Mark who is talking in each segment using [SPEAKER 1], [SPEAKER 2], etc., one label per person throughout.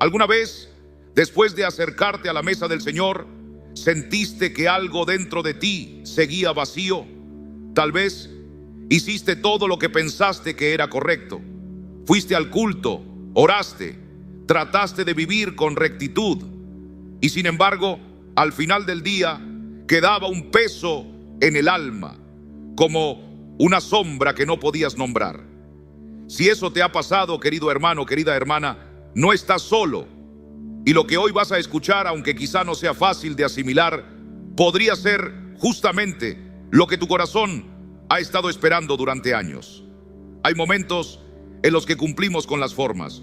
[SPEAKER 1] ¿Alguna vez, después de acercarte a la mesa del Señor, sentiste que algo dentro de ti seguía vacío? Tal vez hiciste todo lo que pensaste que era correcto. Fuiste al culto, oraste, trataste de vivir con rectitud. Y sin embargo, al final del día, quedaba un peso en el alma, como una sombra que no podías nombrar. Si eso te ha pasado, querido hermano, querida hermana, no estás solo. Y lo que hoy vas a escuchar, aunque quizá no sea fácil de asimilar, podría ser justamente lo que tu corazón ha estado esperando durante años. Hay momentos en los que cumplimos con las formas,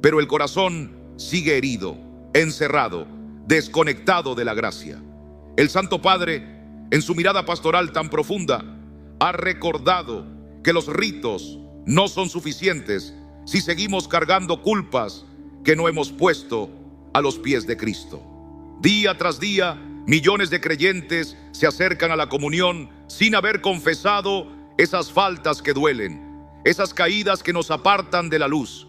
[SPEAKER 1] pero el corazón sigue herido, encerrado, desconectado de la gracia. El Santo Padre, en su mirada pastoral tan profunda, ha recordado que los ritos no son suficientes si seguimos cargando culpas que no hemos puesto a los pies de Cristo. Día tras día, millones de creyentes se acercan a la comunión sin haber confesado esas faltas que duelen, esas caídas que nos apartan de la luz.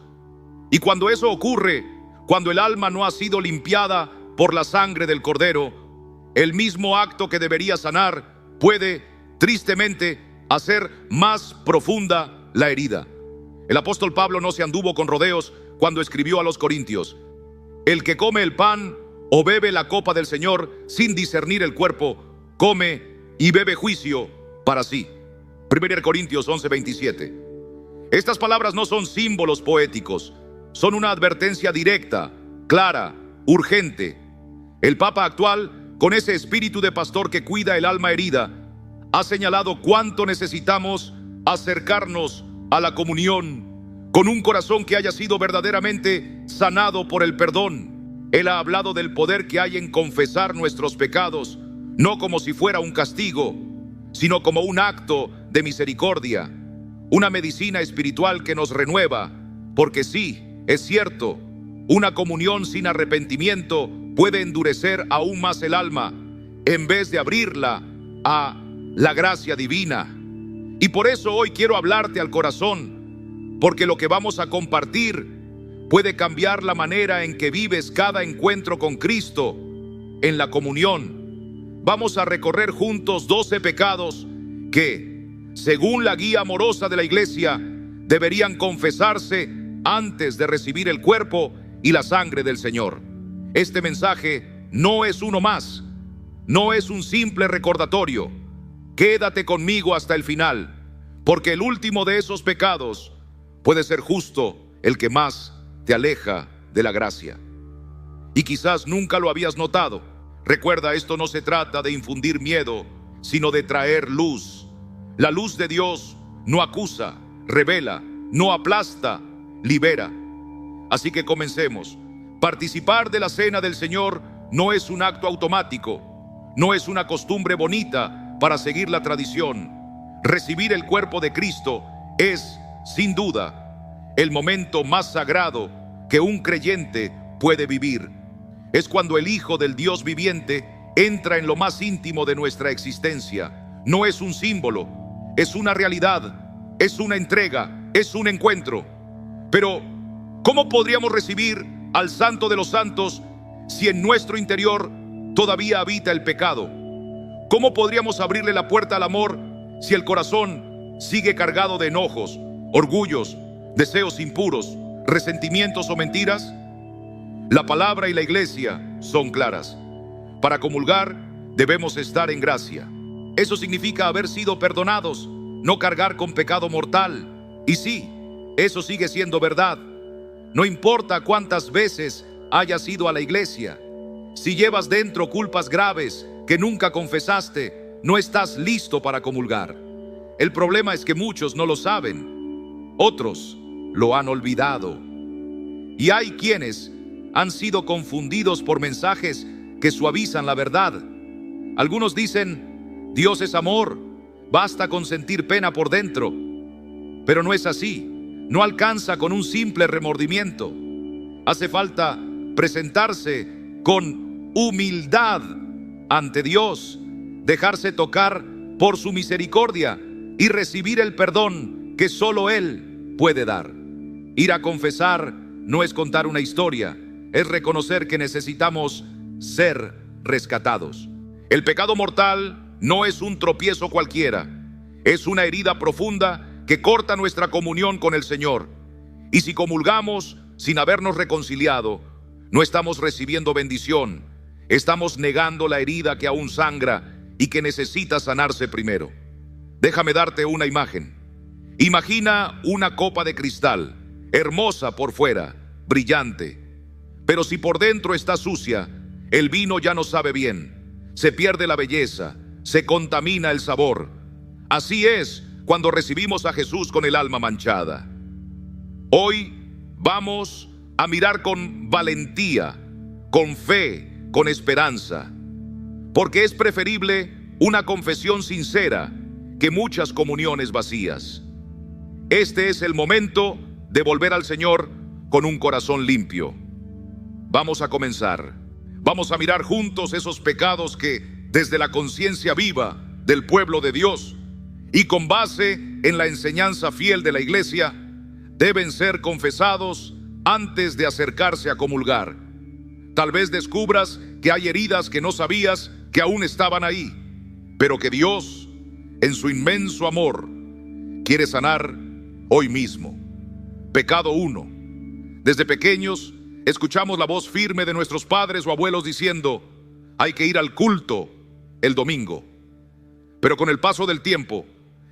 [SPEAKER 1] Y cuando eso ocurre, cuando el alma no ha sido limpiada por la sangre del Cordero, el mismo acto que debería sanar puede, tristemente, hacer más profunda la herida. El apóstol Pablo no se anduvo con rodeos cuando escribió a los Corintios: el que come el pan o bebe la copa del Señor sin discernir el cuerpo, come y bebe juicio para sí. 1 Corintios 11:27. Estas palabras no son símbolos poéticos, son una advertencia directa, clara, urgente. El Papa actual, con ese espíritu de pastor que cuida el alma herida, ha señalado cuánto necesitamos acercarnos a la comunión con un corazón que haya sido verdaderamente sanado por el perdón. Él ha hablado del poder que hay en confesar nuestros pecados, no como si fuera un castigo, sino como un acto de misericordia, una medicina espiritual que nos renueva, porque sí, es cierto, una comunión sin arrepentimiento puede endurecer aún más el alma, en vez de abrirla a la gracia divina. Y por eso hoy quiero hablarte al corazón, porque lo que vamos a compartir puede cambiar la manera en que vives cada encuentro con Cristo en la comunión. Vamos a recorrer juntos 12 pecados que, según la guía amorosa de la iglesia, deberían confesarse antes de recibir el cuerpo y la sangre del Señor. Este mensaje no es uno más, no es un simple recordatorio. Quédate conmigo hasta el final, porque el último de esos pecados puede ser justo el que más te aleja de la gracia. Y quizás nunca lo habías notado. Recuerda, esto no se trata de infundir miedo, sino de traer luz. La luz de Dios no acusa, revela, no aplasta, libera. Así que comencemos. Participar de la cena del Señor no es un acto automático, no es una costumbre bonita para seguir la tradición. Recibir el cuerpo de Cristo es, sin duda, el momento más sagrado que un creyente puede vivir. Es cuando el Hijo del Dios viviente entra en lo más íntimo de nuestra existencia. No es un símbolo, es una realidad, es una entrega, es un encuentro. Pero, ¿cómo podríamos recibir al Santo de los Santos si en nuestro interior todavía habita el pecado? ¿Cómo podríamos abrirle la puerta al amor si el corazón sigue cargado de enojos, orgullos, deseos impuros, resentimientos o mentiras? La palabra y la iglesia son claras. Para comulgar debemos estar en gracia. Eso significa haber sido perdonados, no cargar con pecado mortal. Y sí, eso sigue siendo verdad. No importa cuántas veces hayas ido a la iglesia. Si llevas dentro culpas graves que nunca confesaste, no estás listo para comulgar. El problema es que muchos no lo saben. Otros lo han olvidado. Y hay quienes han sido confundidos por mensajes que suavizan la verdad. Algunos dicen: Dios es amor, basta con sentir pena por dentro. Pero no es así. No alcanza con un simple remordimiento. Hace falta presentarse con humildad ante Dios, dejarse tocar por su misericordia y recibir el perdón que solo Él puede dar. Ir a confesar no es contar una historia, es reconocer que necesitamos ser rescatados. El pecado mortal no es un tropiezo cualquiera, es una herida profunda que corta nuestra comunión con el Señor. Y si comulgamos sin habernos reconciliado, no estamos recibiendo bendición, estamos negando la herida que aún sangra y que necesita sanarse primero. Déjame darte una imagen. Imagina una copa de cristal, hermosa por fuera, brillante, pero si por dentro está sucia, el vino ya no sabe bien, se pierde la belleza, se contamina el sabor. Así es cuando recibimos a Jesús con el alma manchada. Hoy vamos a mirar con valentía, con fe, con esperanza, porque es preferible una confesión sincera que muchas comuniones vacías. Este es el momento de volver al Señor con un corazón limpio. Vamos a comenzar. Vamos a mirar juntos esos pecados que, desde la conciencia viva del pueblo de Dios y con base en la enseñanza fiel de la Iglesia, deben ser confesados antes de acercarse a comulgar. Tal vez descubras que hay heridas que no sabías que aún estaban ahí, pero que Dios, en su inmenso amor, quiere sanar hoy mismo. Pecado 1. Desde pequeños escuchamos la voz firme de nuestros padres o abuelos diciendo: hay que ir al culto el domingo. Pero con el paso del tiempo,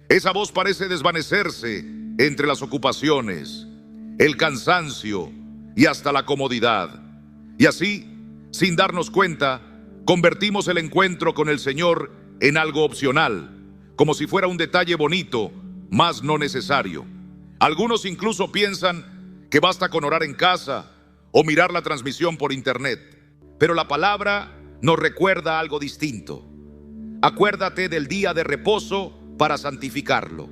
[SPEAKER 1] esa voz parece desvanecerse entre las ocupaciones, el cansancio y hasta la comodidad. Y así, sin darnos cuenta, convertimos el encuentro con el Señor en algo opcional, como si fuera un detalle bonito, mas no necesario. Algunos incluso piensan que basta con orar en casa o mirar la transmisión por internet. Pero la palabra nos recuerda algo distinto. Acuérdate del día de reposo para santificarlo.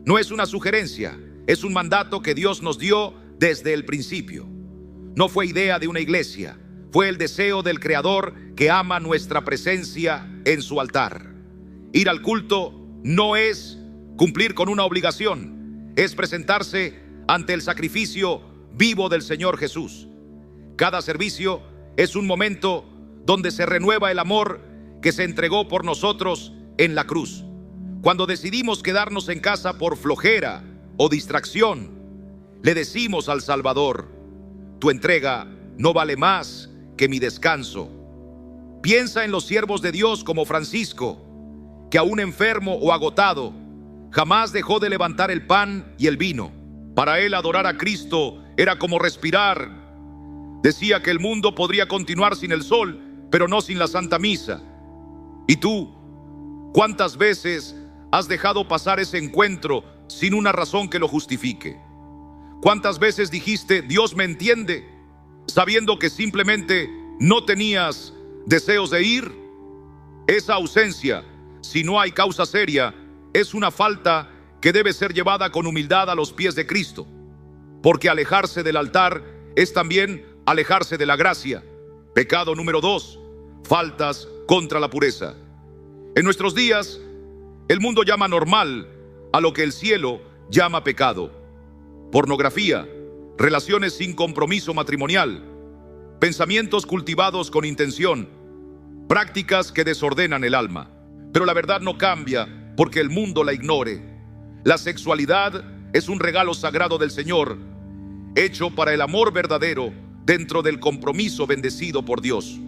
[SPEAKER 1] No es una sugerencia, es un mandato que Dios nos dio desde el principio. No fue idea de una iglesia, fue el deseo del Creador que ama nuestra presencia en su altar. Ir al culto no es cumplir con una obligación, es presentarse ante el sacrificio vivo del Señor Jesús. Cada servicio es un momento donde se renueva el amor que se entregó por nosotros en la cruz. Cuando decidimos quedarnos en casa por flojera o distracción, le decimos al Salvador: tu entrega no vale más que mi descanso. Piensa en los siervos de Dios como Francisco, que aún enfermo o agotado, jamás dejó de levantar el pan y el vino. Para él adorar a Cristo era como respirar. Decía que el mundo podría continuar sin el sol, pero no sin la Santa Misa. ¿Y tú? ¿Cuántas veces has dejado pasar ese encuentro sin una razón que lo justifique? ¿Cuántas veces dijiste: Dios me entiende, sabiendo que simplemente no tenías deseos de ir? Esa ausencia, si no hay causa seria, es una falta que debe ser llevada con humildad a los pies de Cristo, porque alejarse del altar es también alejarse de la gracia. Pecado número 2, faltas contra la pureza. En nuestros días, el mundo llama normal a lo que el cielo llama pecado. Pornografía, relaciones sin compromiso matrimonial, pensamientos cultivados con intención, prácticas que desordenan el alma. Pero la verdad no cambia porque el mundo la ignore. La sexualidad es un regalo sagrado del Señor, hecho para el amor verdadero dentro del compromiso bendecido por Dios.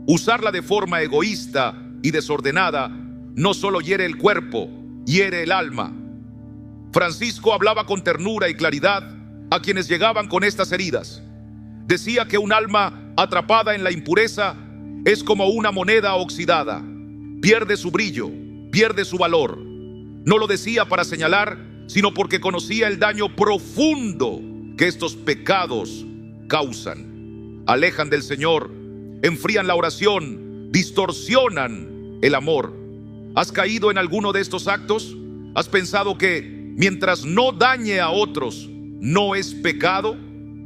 [SPEAKER 1] Usarla de forma egoísta y desordenada no solo hiere el cuerpo, hiere el alma. Francisco hablaba con ternura y claridad a quienes llegaban con estas heridas. Decía que un alma atrapada en la impureza es como una moneda oxidada. Pierde su brillo, pierde su valor. No lo decía para señalar, sino porque conocía el daño profundo que estos pecados causan. Alejan del Señor, enfrían la oración, distorsionan el amor. ¿Has caído en alguno de estos actos? ¿Has pensado que mientras no dañe a otros, no es pecado?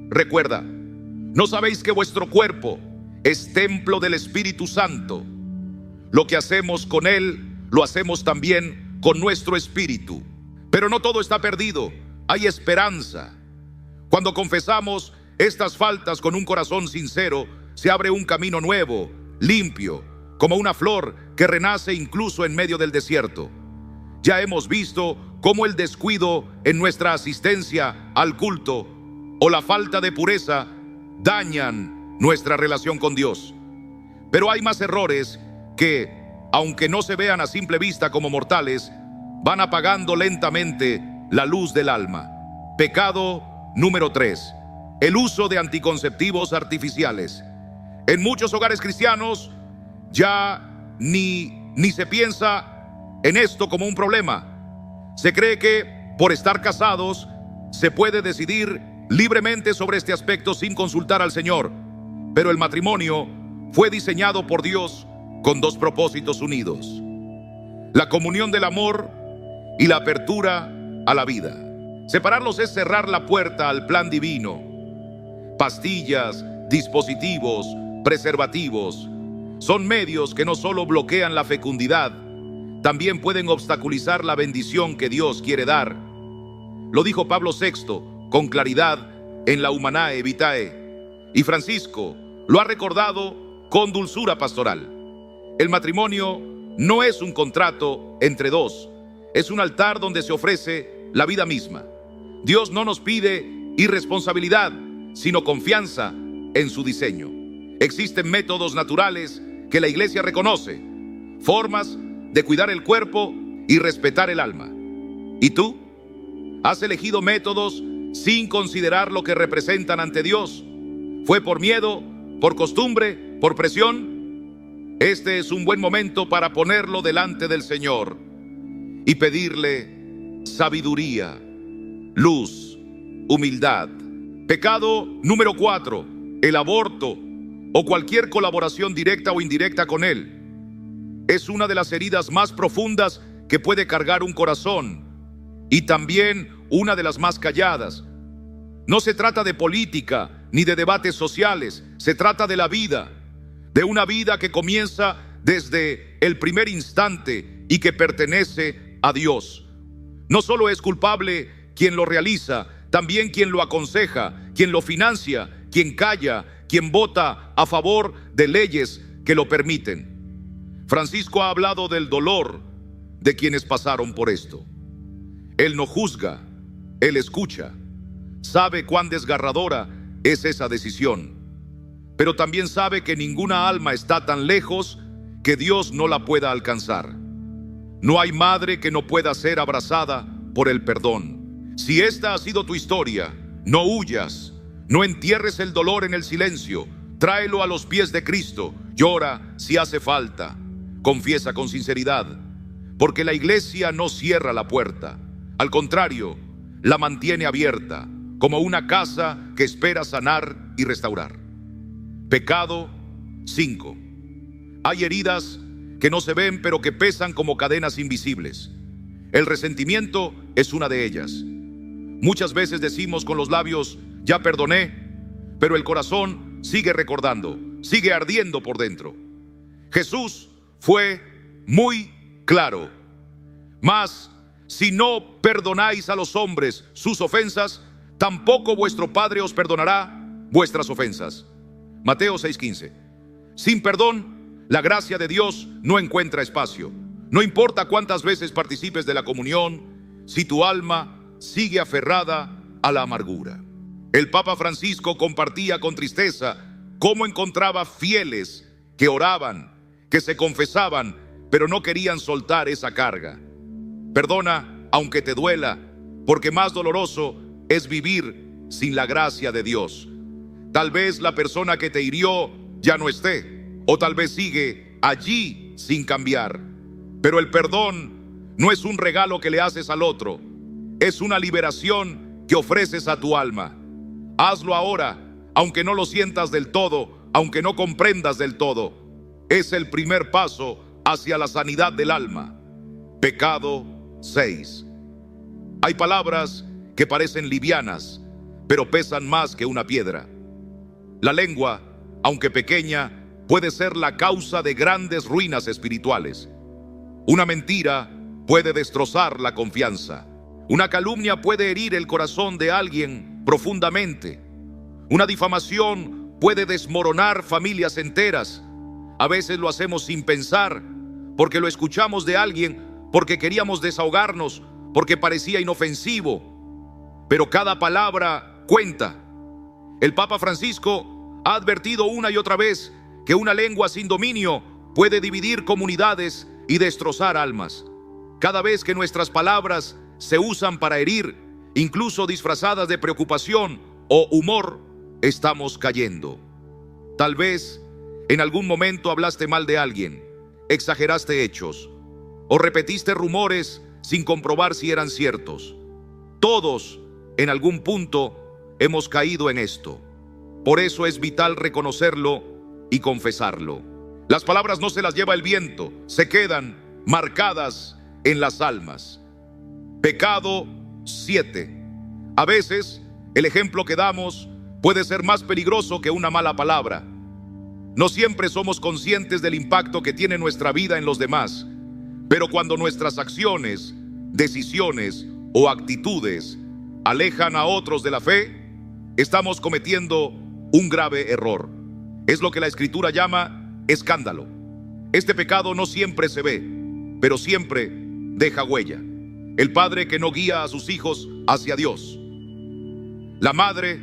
[SPEAKER 1] Recuerda, ¿no sabéis que vuestro cuerpo es templo del Espíritu Santo? Lo que hacemos con él, lo hacemos también con nuestro espíritu. Pero no todo está perdido, hay esperanza. Cuando confesamos estas faltas con un corazón sincero, se abre un camino nuevo, limpio, como una flor que renace incluso en medio del desierto. Ya hemos visto cómo el descuido en nuestra asistencia al culto o la falta de pureza dañan nuestra relación con Dios. Pero hay más errores que, aunque no se vean a simple vista como mortales, van apagando lentamente la luz del alma. Pecado número 3. El uso de anticonceptivos artificiales. En muchos hogares cristianos ya ni se piensa en esto como un problema. Se cree que por estar casados se puede decidir libremente sobre este aspecto sin consultar al Señor. Pero el matrimonio fue diseñado por Dios con dos propósitos unidos: la comunión del amor y la apertura a la vida. Separarlos es cerrar la puerta al plan divino. Pastillas, dispositivos, preservativos son medios que no solo bloquean la fecundidad, también pueden obstaculizar la bendición que Dios quiere dar. Lo dijo Pablo VI con claridad en la Humanae Vitae, y Francisco lo ha recordado con dulzura pastoral. El matrimonio no es un contrato entre dos, es un altar donde se ofrece la vida misma. Dios no nos pide irresponsabilidad, sino confianza en su diseño. Existen métodos naturales que la Iglesia reconoce, formas de cuidar el cuerpo y respetar el alma. ¿Y tú? ¿Has elegido métodos sin considerar lo que representan ante Dios? ¿Fue por miedo, por costumbre, por presión? Este es un buen momento para ponerlo delante del Señor y pedirle sabiduría, luz, humildad. Pecado número 4, el aborto o cualquier colaboración directa o indirecta con él. Es una de las heridas más profundas que puede cargar un corazón y también una de las más calladas. No se trata de política ni de debates sociales, se trata de la vida, de una vida que comienza desde el primer instante y que pertenece a Dios. No solo es culpable quien lo realiza, también quien lo aconseja, quien lo financia, quien calla, quien vota a favor de leyes que lo permiten. Francisco ha hablado del dolor de quienes pasaron por esto. Él no juzga, él escucha, sabe cuán desgarradora es esa decisión, pero también sabe que ninguna alma está tan lejos que Dios no la pueda alcanzar. No hay madre que no pueda ser abrazada por el perdón. Si esta ha sido tu historia, no huyas, no entierres el dolor en el silencio, tráelo a los pies de Cristo, llora si hace falta. Confiesa con sinceridad, porque la Iglesia no cierra la puerta. Al contrario, la mantiene abierta, como una casa que espera sanar y restaurar. Pecado 5. Hay heridas que no se ven, pero que pesan como cadenas invisibles. El resentimiento es una de ellas. Muchas veces decimos con los labios, ya perdoné, pero el corazón sigue recordando, sigue ardiendo por dentro. Jesús fue muy claro: mas si no perdonáis a los hombres sus ofensas, tampoco vuestro Padre os perdonará vuestras ofensas. Mateo 6:15. Sin perdón, la gracia de Dios no encuentra espacio. No importa cuántas veces participes de la comunión, si tu alma sigue aferrada a la amargura. El Papa Francisco compartía con tristeza cómo encontraba fieles que oraban, que se confesaban, pero no querían soltar esa carga. Perdona aunque te duela, porque más doloroso es vivir sin la gracia de Dios. Tal vez la persona que te hirió ya no esté, o tal vez sigue allí sin cambiar. Pero el perdón no es un regalo que le haces al otro, es una liberación que ofreces a tu alma. Hazlo ahora, aunque no lo sientas del todo, aunque no comprendas del todo. Es el primer paso hacia la sanidad del alma. Pecado 6. Hay palabras que parecen livianas, pero pesan más que una piedra. La lengua, aunque pequeña, puede ser la causa de grandes ruinas espirituales. Una mentira puede destrozar la confianza. Una calumnia puede herir el corazón de alguien profundamente. Una difamación puede desmoronar familias enteras. A veces lo hacemos sin pensar, porque lo escuchamos de alguien, porque queríamos desahogarnos, porque parecía inofensivo. Pero cada palabra cuenta. El Papa Francisco ha advertido una y otra vez que una lengua sin dominio puede dividir comunidades y destrozar almas. Cada vez que nuestras palabras se usan para herir, incluso disfrazadas de preocupación o humor, estamos cayendo. Tal vez en algún momento hablaste mal de alguien, exageraste hechos o repetiste rumores sin comprobar si eran ciertos. Todos, en algún punto, hemos caído en esto. Por eso es vital reconocerlo y confesarlo. Las palabras no se las lleva el viento, se quedan marcadas en las almas. Pecado 7. A veces, el ejemplo que damos puede ser más peligroso que una mala palabra. No siempre somos conscientes del impacto que tiene nuestra vida en los demás, pero cuando nuestras acciones, decisiones o actitudes alejan a otros de la fe, estamos cometiendo un grave error. Es lo que la Escritura llama escándalo. Este pecado no siempre se ve, pero siempre deja huella. El padre que no guía a sus hijos hacia Dios. La madre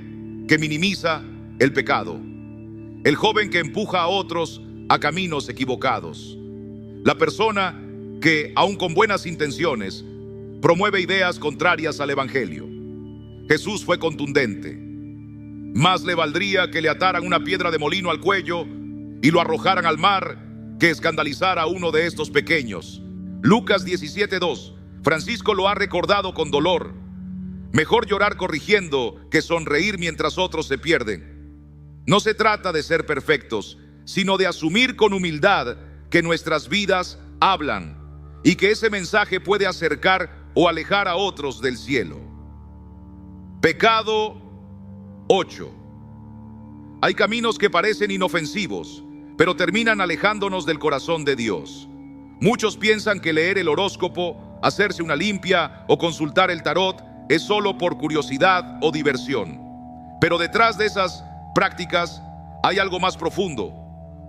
[SPEAKER 1] que minimiza el pecado. El joven que empuja a otros a caminos equivocados. La persona que, aun con buenas intenciones, promueve ideas contrarias al Evangelio. Jesús fue contundente. Más le valdría que le ataran una piedra de molino al cuello y lo arrojaran al mar que escandalizar a uno de estos pequeños. Lucas 17:2. Francisco lo ha recordado con dolor. Mejor llorar corrigiendo que sonreír mientras otros se pierden. No se trata de ser perfectos, sino de asumir con humildad que nuestras vidas hablan y que ese mensaje puede acercar o alejar a otros del cielo. Pecado 8. Hay caminos que parecen inofensivos, pero terminan alejándonos del corazón de Dios. Muchos piensan que leer el horóscopo, hacerse una limpia o consultar el tarot es solo por curiosidad o diversión. Pero detrás de esas prácticas hay algo más profundo,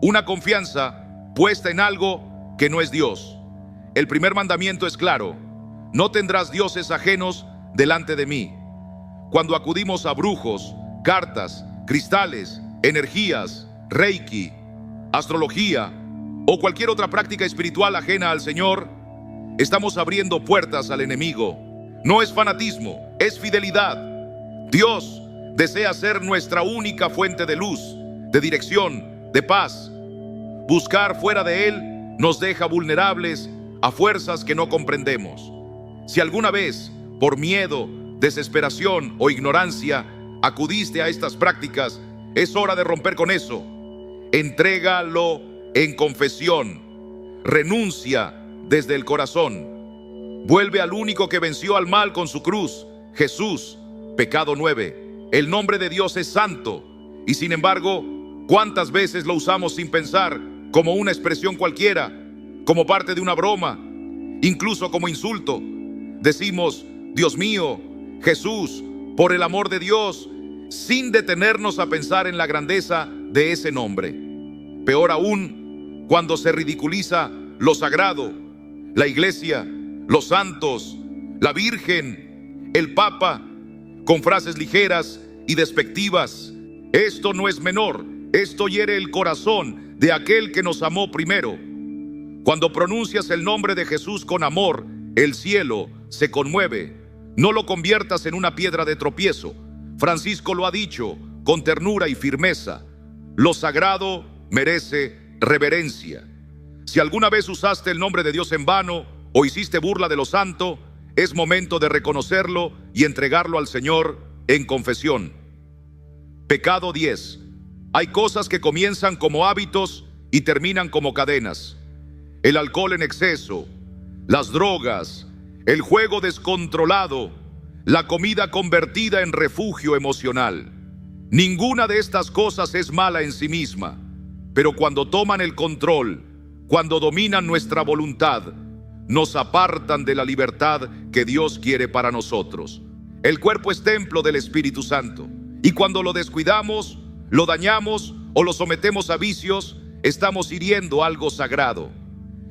[SPEAKER 1] una confianza puesta en algo que no es Dios. El primer mandamiento es claro: no tendrás dioses ajenos delante de mí. Cuando acudimos a brujos, cartas, cristales, energías, reiki, astrología o cualquier otra práctica espiritual ajena al Señor, estamos abriendo puertas al enemigo. No es fanatismo, es fidelidad. Dios desea ser nuestra única fuente de luz, de dirección, de paz. Buscar fuera de Él nos deja vulnerables a fuerzas que no comprendemos. Si alguna vez, por miedo, desesperación o ignorancia, acudiste a estas prácticas, es hora de romper con eso. Entrégalo en confesión. Renuncia desde el corazón. Vuelve al único que venció al mal con su cruz, Jesús. Pecado 9. El nombre de Dios es santo, y sin embargo, ¿cuántas veces lo usamos sin pensar, como una expresión cualquiera, como parte de una broma, incluso como insulto? Decimos: Dios mío, Jesús, por el amor de Dios, sin detenernos a pensar en la grandeza de ese nombre. Peor aún, cuando se ridiculiza lo sagrado, la iglesia, los santos, la Virgen, el Papa, con frases ligeras y despectivas. Esto no es menor, esto hiere el corazón de aquel que nos amó primero. Cuando pronuncias el nombre de Jesús con amor, el cielo se conmueve. No lo conviertas en una piedra de tropiezo. Francisco lo ha dicho con ternura y firmeza: lo sagrado merece reverencia. Si alguna vez usaste el nombre de Dios en vano o hiciste burla de lo santo, es momento de reconocerlo y entregarlo al Señor en confesión. Pecado 10. Hay cosas que comienzan como hábitos y terminan como cadenas. El alcohol en exceso, las drogas, el juego descontrolado, la comida convertida en refugio emocional. Ninguna de estas cosas es mala en sí misma, pero cuando toman el control, cuando dominan nuestra voluntad, nos apartan de la libertad que Dios quiere para nosotros. El cuerpo es templo del Espíritu Santo, Y cuando lo descuidamos, lo dañamos o lo sometemos a vicios, estamos hiriendo algo sagrado.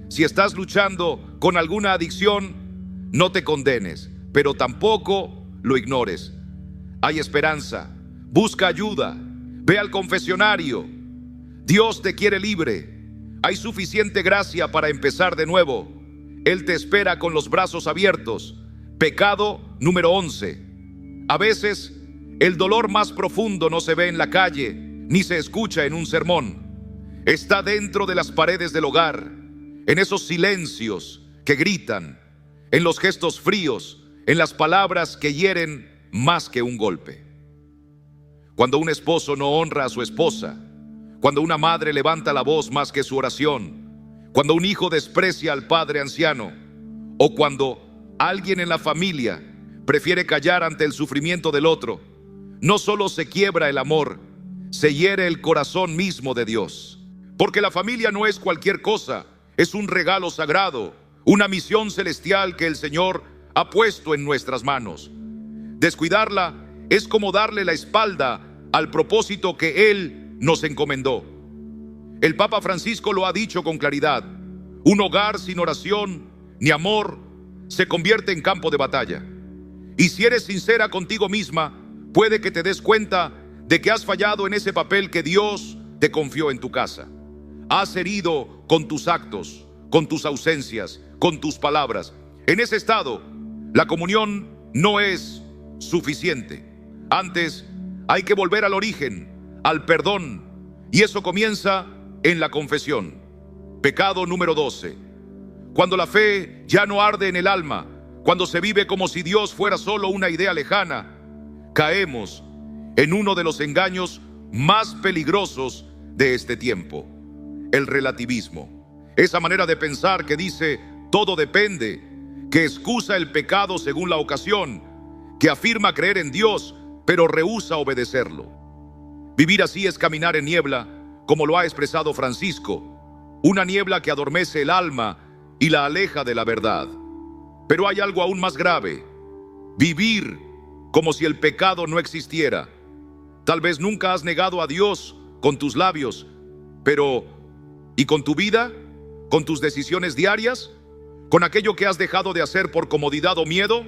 [SPEAKER 1] Si estás luchando con alguna adicción, no te condenes, pero tampoco lo ignores. Hay esperanza. Busca ayuda. Ve al confesionario. Dios te quiere libre. Hay suficiente gracia para empezar de nuevo. Él te espera con los brazos abiertos. Pecado número 11. A veces, el dolor más profundo no se ve en la calle, ni se escucha en un sermón. Está dentro de las paredes del hogar, en esos silencios que gritan, en los gestos fríos, en las palabras que hieren más que un golpe. Cuando un esposo no honra a su esposa, cuando una madre levanta la voz más que su oración, cuando un hijo desprecia al padre anciano, o cuando alguien en la familia prefiere callar ante el sufrimiento del otro, no solo se quiebra el amor, se hiere el corazón mismo de Dios. Porque la familia no es cualquier cosa, es un regalo sagrado, una misión celestial que el Señor ha puesto en nuestras manos. Descuidarla es como darle la espalda al propósito que Él nos encomendó. El Papa Francisco lo ha dicho con claridad: un hogar sin oración ni amor se convierte en campo de batalla. Y si eres sincera contigo misma, puede que te des cuenta de que has fallado en ese papel que Dios te confió en tu casa. Has herido con tus actos, con tus ausencias, con tus palabras. En ese estado, la comunión no es suficiente. Antes, hay que volver al origen, al perdón, y eso comienza en la confesión. Pecado número 12. Cuando la fe ya no arde en el alma, cuando se vive como si Dios fuera solo una idea lejana, caemos en uno de los engaños más peligrosos de este tiempo: el relativismo. Esa manera de pensar que dice todo depende, que excusa el pecado según la ocasión, que afirma creer en Dios pero rehúsa obedecerlo. Vivir así es caminar en niebla, como lo ha expresado Francisco, una niebla que adormece el alma y la aleja de la verdad. Pero hay algo aún más grave: vivir como si el pecado no existiera. Tal vez nunca has negado a Dios con tus labios, pero ¿y con tu vida? ¿Con tus decisiones diarias? ¿Con aquello que has dejado de hacer por comodidad o miedo?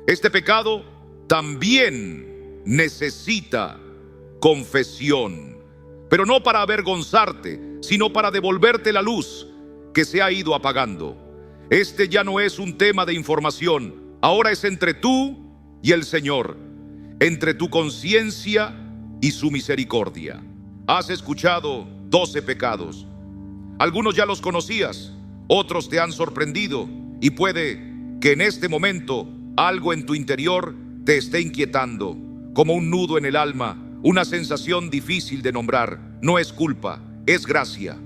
[SPEAKER 1] Este pecado también necesita confesión, pero no para avergonzarte, sino para devolverte la luz que se ha ido apagando. Este ya no es un tema de información, ahora es entre tú y el Señor, entre tu conciencia y su misericordia. Has escuchado 12 pecados. Algunos ya los conocías, otros te han sorprendido, y puede que en este momento algo en tu interior te esté inquietando, como un nudo en el alma, una sensación difícil de nombrar. No es culpa, es gracia.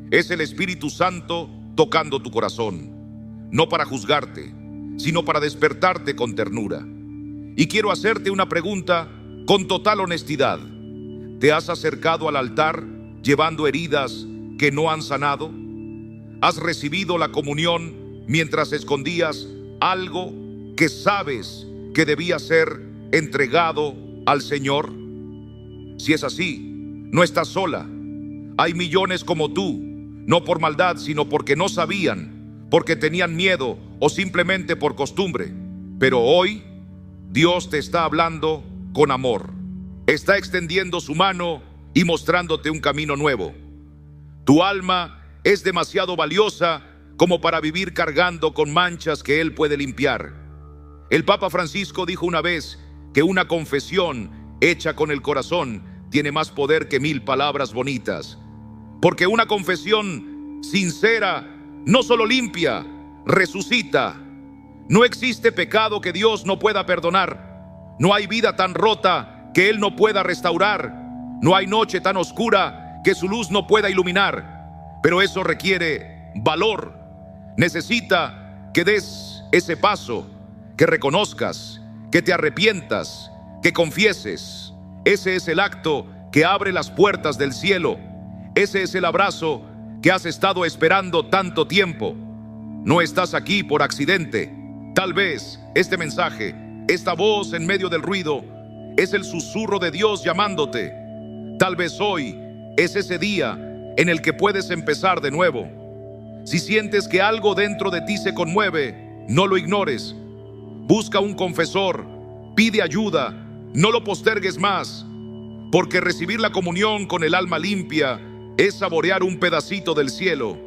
[SPEAKER 1] Es el Espíritu Santo tocando tu corazón, no para juzgarte, sino para despertarte con ternura. Y quiero hacerte una pregunta con total honestidad. ¿Te has acercado al altar llevando heridas que no han sanado? ¿Has recibido la comunión mientras escondías algo que sabes que debía ser entregado al Señor? Si es así, no estás sola. Hay millones como tú, no por maldad, sino porque no sabían, porque tenían miedo o simplemente por costumbre. Pero hoy Dios te está hablando con amor. Está extendiendo su mano y mostrándote un camino nuevo. Tu alma es demasiado valiosa como para vivir cargando con manchas que Él puede limpiar. El Papa Francisco dijo una vez que una confesión hecha con el corazón tiene más poder que 1000 palabras bonitas. Porque una confesión sincera no solo limpia, resucita. No existe pecado que Dios no pueda perdonar. No hay vida tan rota que Él no pueda restaurar. No hay noche tan oscura que su luz no pueda iluminar. Pero eso requiere valor. Necesita que des ese paso, que reconozcas, que te arrepientas, que confieses. Ese es el acto que abre las puertas del cielo. Ese es el abrazo que has estado esperando tanto tiempo. No estás aquí por accidente. Tal vez este mensaje, esta voz en medio del ruido, Es el susurro de Dios llamándote. Tal vez hoy es ese día en el que puedes empezar de nuevo. Si sientes que algo dentro de ti se conmueve, no lo ignores. Busca un confesor, pide ayuda, no lo postergues más, porque recibir la comunión con el alma limpia es saborear un pedacito del cielo.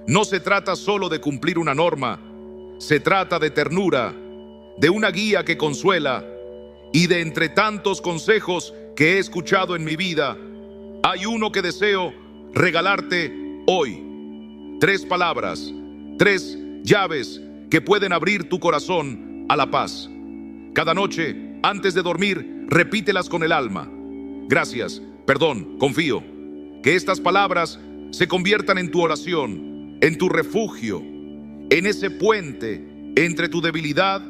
[SPEAKER 1] No se trata solo de cumplir una norma, se trata de ternura, de una guía que consuela, y de entre tantos consejos que he escuchado en mi vida, hay uno que deseo regalarte hoy. 3 palabras, 3 llaves que pueden abrir tu corazón a la paz. Cada noche, antes de dormir, repítelas con el alma. Gracias, perdón, confío. Que estas palabras se conviertan en tu oración, en tu refugio, en ese puente entre tu debilidad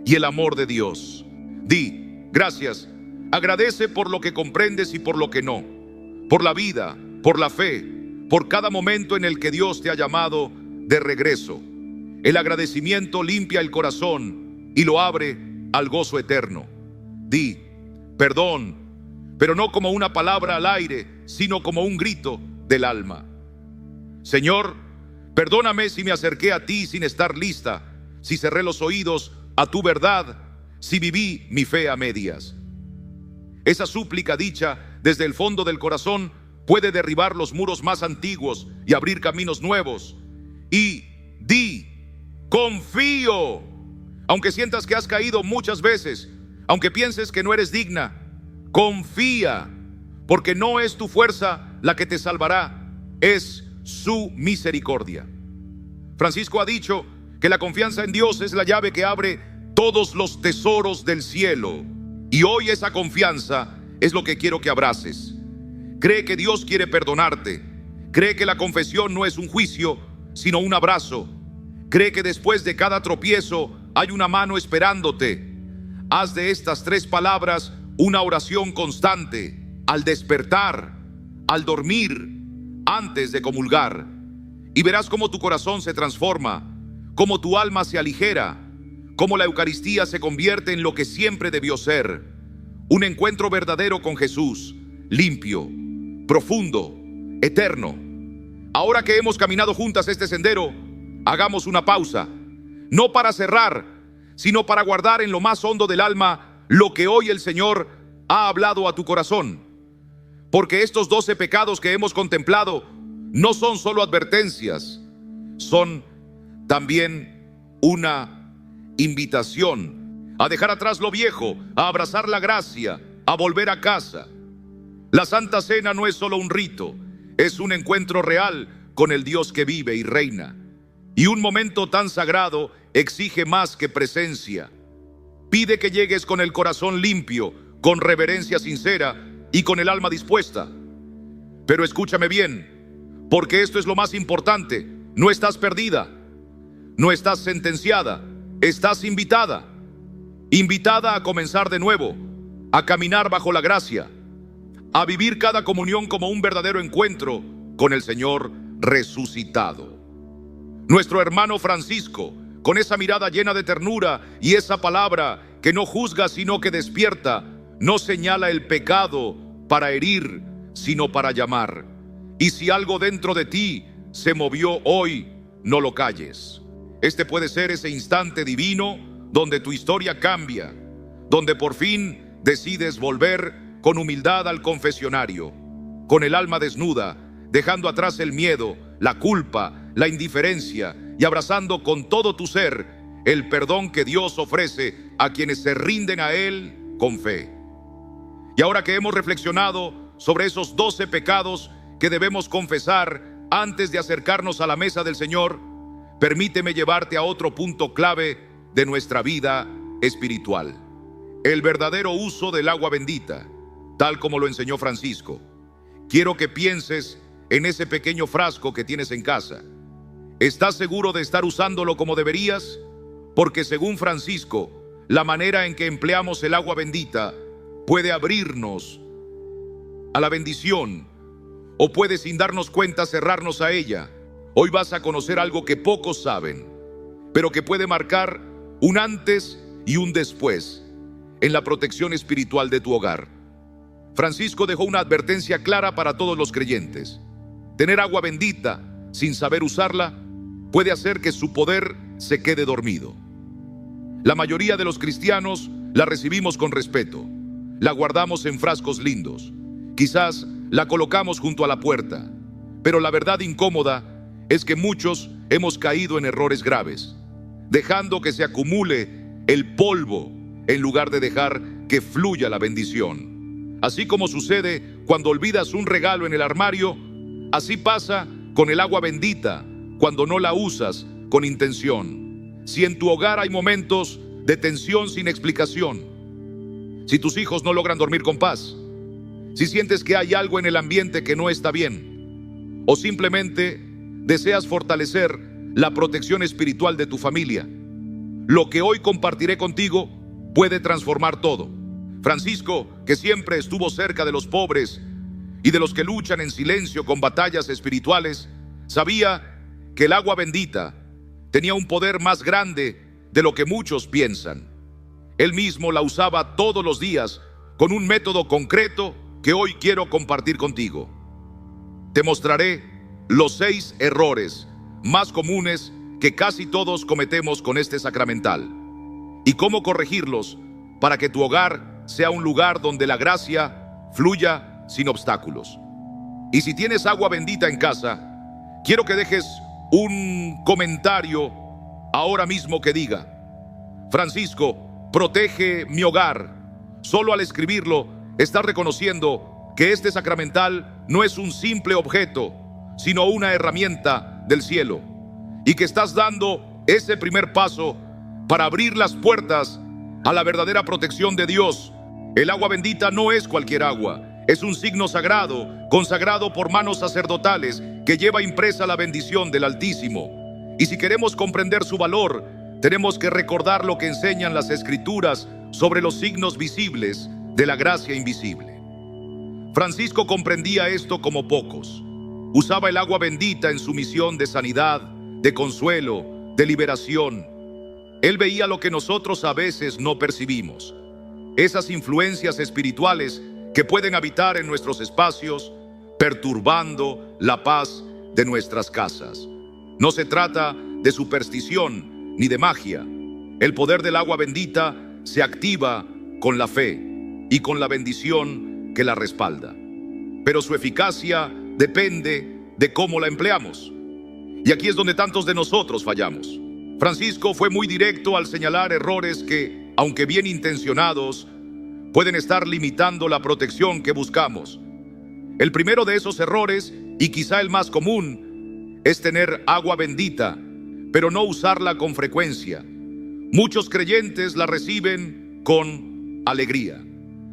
[SPEAKER 1] y el amor de Dios. Di, gracias, agradece por lo que comprendes y por lo que no, por la vida, por la fe, por cada momento en el que Dios te ha llamado de regreso. El agradecimiento limpia el corazón y lo abre al gozo eterno. Di, perdón, pero no como una palabra al aire, sino como un grito del alma. Señor, perdóname si me acerqué a ti sin estar lista, si cerré los oídos a tu verdad, si viví mi fe a medias. Esa súplica dicha desde el fondo del corazón puede derribar los muros más antiguos y abrir caminos nuevos. Y di, confío. Aunque sientas que has caído muchas veces, aunque pienses que no eres digna, confía, porque no es tu fuerza la que te salvará, es su misericordia. Francisco ha dicho que la confianza en Dios es la llave que abre todos los tesoros del cielo. Y hoy esa confianza es lo que quiero que abraces. Cree que Dios quiere perdonarte. Cree que la confesión no es un juicio, sino un abrazo. Cree que después de cada tropiezo hay una mano esperándote. Haz de estas 3 palabras una oración constante, al despertar, al dormir, antes de comulgar. Y verás cómo tu corazón se transforma, cómo tu alma se aligera, cómo la Eucaristía se convierte en lo que siempre debió ser: un encuentro verdadero con Jesús, limpio, profundo, eterno. Ahora que hemos caminado juntas este sendero, hagamos una pausa, no para cerrar, sino para guardar en lo más hondo del alma lo que hoy el Señor ha hablado a tu corazón. Porque estos 12 pecados que hemos contemplado no son solo advertencias, son también una invitación a dejar atrás lo viejo, a abrazar la gracia, a volver a casa. La Santa Cena no es solo un rito, es un encuentro real con el Dios que vive y reina. Y un momento tan sagrado exige más que presencia. Pide que llegues con el corazón limpio, con reverencia sincera y con el alma dispuesta. Pero escúchame bien, porque esto es lo más importante. No estás perdida, no estás sentenciada, estás invitada. Invitada a comenzar de nuevo, a caminar bajo la gracia, a vivir cada comunión como un verdadero encuentro con el Señor resucitado. Nuestro hermano Francisco, con esa mirada llena de ternura y esa palabra que no juzga sino que despierta, no señala el pecado para herir, sino para llamar. Y si algo dentro de ti se movió hoy, no lo calles. Este puede ser ese instante divino donde tu historia cambia, donde por fin decides volver con humildad al confesionario, con el alma desnuda, dejando atrás el miedo, la culpa, la indiferencia y abrazando con todo tu ser el perdón que Dios ofrece a quienes se rinden a Él con fe. Y ahora que hemos reflexionado sobre esos 12 pecados que debemos confesar antes de acercarnos a la mesa del Señor, permíteme llevarte a otro punto clave de nuestra vida espiritual: el verdadero uso del agua bendita, tal como lo enseñó Francisco. Quiero que pienses en ese pequeño frasco que tienes en casa. ¿Estás seguro de estar usándolo como deberías? Porque según Francisco, la manera en que empleamos el agua bendita puede abrirnos a la bendición o puede, sin darnos cuenta, cerrarnos a ella. Hoy vas a conocer algo que pocos saben, pero que puede marcar un antes y un después en la protección espiritual de tu hogar. Francisco dejó una advertencia clara para todos los creyentes. Tener agua bendita sin saber usarla puede hacer que su poder se quede dormido. La mayoría de los cristianos la recibimos con respeto, la guardamos en frascos lindos, quizás la colocamos junto a la puerta, pero la verdad incómoda es que muchos hemos caído en errores graves, dejando que se acumule el polvo en lugar de dejar que fluya la bendición. Así como sucede cuando olvidas un regalo en el armario, así pasa con el agua bendita cuando no la usas con intención. Si en tu hogar hay momentos de tensión sin explicación, si tus hijos no logran dormir con paz, si sientes que hay algo en el ambiente que no está bien, o simplemente deseas fortalecer la protección espiritual de tu familia, lo que hoy compartiré contigo puede transformar todo. Francisco, que siempre estuvo cerca de los pobres y de los que luchan en silencio con batallas espirituales, sabía que el agua bendita tenía un poder más grande de lo que muchos piensan. Él mismo la usaba todos los días con un método concreto que hoy quiero compartir contigo. Te mostraré los 6 errores más comunes que casi todos cometemos con este sacramental y cómo corregirlos para que tu hogar sea un lugar donde la gracia fluya sin obstáculos. Y si tienes agua bendita en casa, quiero que dejes un comentario ahora mismo que diga: Francisco, protege mi hogar. Solo al escribirlo, estás reconociendo que este sacramental no es un simple objeto, sino una herramienta del cielo, y que estás dando ese primer paso para abrir las puertas a la verdadera protección de Dios. El agua bendita no es cualquier agua, es un signo sagrado, consagrado por manos sacerdotales, que lleva impresa la bendición del Altísimo. Y si queremos comprender su valor, tenemos que recordar lo que enseñan las Escrituras sobre los signos visibles de la gracia invisible. Francisco comprendía esto como pocos. Usaba el agua bendita en su misión de sanidad, de consuelo, de liberación. Él veía lo que nosotros a veces no percibimos: esas influencias espirituales que pueden habitar en nuestros espacios, perturbando la paz de nuestras casas. No se trata de superstición ni de magia. El poder del agua bendita se activa con la fe y con la bendición que la respalda. Pero su eficacia depende de cómo la empleamos. Y aquí es donde tantos de nosotros fallamos. Francisco fue muy directo al señalar errores que, aunque bien intencionados, pueden estar limitando la protección que buscamos. El primero de esos errores, y quizá el más común, es tener agua bendita, pero no usarla con frecuencia. Muchos creyentes la reciben con alegría,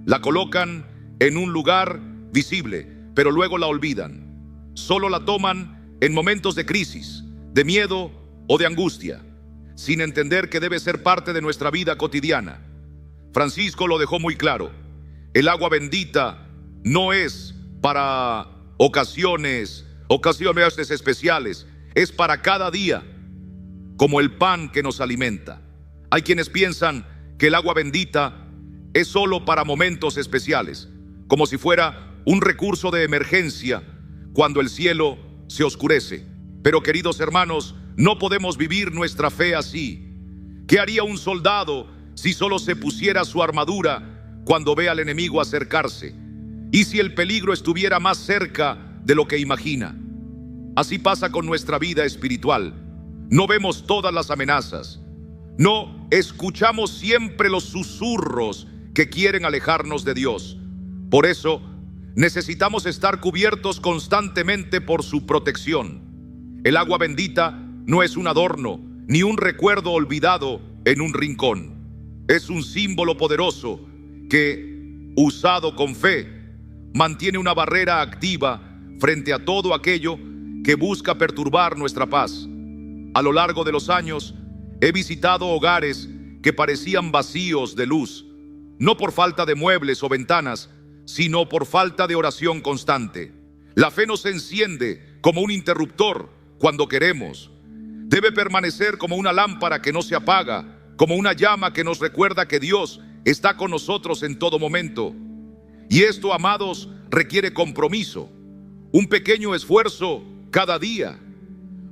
[SPEAKER 1] la colocan en un lugar visible, pero luego la olvidan. Solo la toman en momentos de crisis, de miedo o de angustia, sin entender que debe ser parte de nuestra vida cotidiana. Francisco lo dejó muy claro: el agua bendita no es para ocasiones especiales, es para cada día, como el pan que nos alimenta. Hay quienes piensan que el agua bendita es solo para momentos especiales, como si fuera un recurso de emergencia cuando el cielo se oscurece. Pero, queridos hermanos, no podemos vivir nuestra fe así. ¿Qué haría un soldado si solo se pusiera su armadura cuando ve al enemigo acercarse? ¿Y si el peligro estuviera más cerca de lo que imagina? Así pasa con nuestra vida espiritual. No vemos todas las amenazas. No escuchamos siempre los susurros que quieren alejarnos de Dios. Por eso, necesitamos estar cubiertos constantemente por su protección. El agua bendita no es un adorno, ni un recuerdo olvidado en un rincón. Es un símbolo poderoso que, usado con fe, mantiene una barrera activa frente a todo aquello que busca perturbar nuestra paz. A lo largo de los años, he visitado hogares que parecían vacíos de luz, no por falta de muebles o ventanas, sino por falta de oración constante. La fe no se enciende como un interruptor cuando queremos. Debe permanecer como una lámpara que no se apaga, como una llama que nos recuerda que Dios está con nosotros en todo momento. Y esto, amados, requiere compromiso, un pequeño esfuerzo cada día.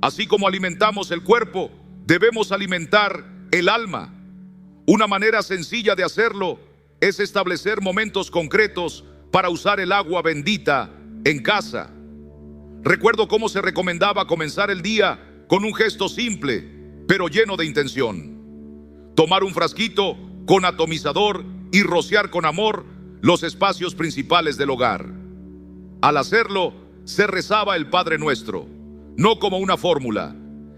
[SPEAKER 1] Así como alimentamos el cuerpo, debemos alimentar el alma. Una manera sencilla de hacerlo es establecer momentos concretos para usar el agua bendita en casa. Recuerdo cómo se recomendaba comenzar el día con un gesto simple, pero lleno de intención. Tomar un frasquito con atomizador y rociar con amor los espacios principales del hogar. Al hacerlo, se rezaba el Padre Nuestro, no como una fórmula,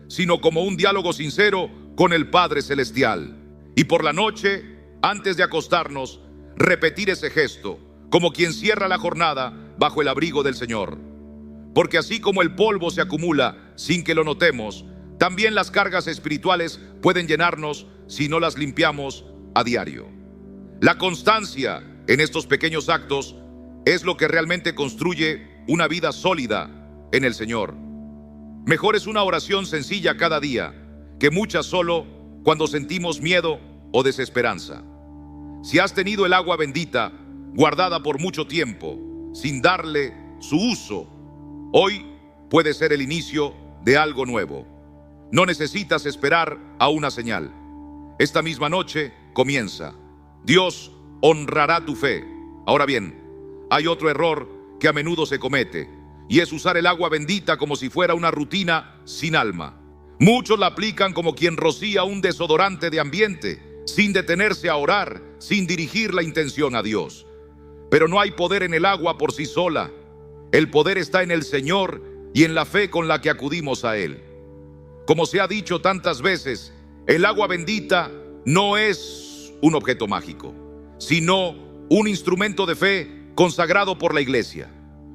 [SPEAKER 1] sino como un diálogo sincero con el Padre Celestial. Y por la noche, antes de acostarnos, repetir ese gesto, como quien cierra la jornada bajo el abrigo del Señor. Porque así como el polvo se acumula sin que lo notemos, también las cargas espirituales pueden llenarnos si no las limpiamos a diario. La constancia en estos pequeños actos es lo que realmente construye una vida sólida en el Señor. Mejor es una oración sencilla cada día que muchas solo cuando sentimos miedo o desesperanza. Si has tenido el agua bendita guardada por mucho tiempo sin darle su uso, hoy puede ser el inicio de algo nuevo. No necesitas esperar a una señal. Esta misma noche comienza. Dios honrará tu fe. Ahora bien, hay otro error que a menudo se comete, y es usar el agua bendita como si fuera una rutina sin alma. Muchos la aplican como quien rocía un desodorante de ambiente, sin detenerse a orar, sin dirigir la intención a Dios. Pero no hay poder en el agua por sí sola. El poder está en el Señor y en la fe con la que acudimos a Él. Como se ha dicho tantas veces, el agua bendita no es un objeto mágico, sino un instrumento de fe consagrado por la Iglesia.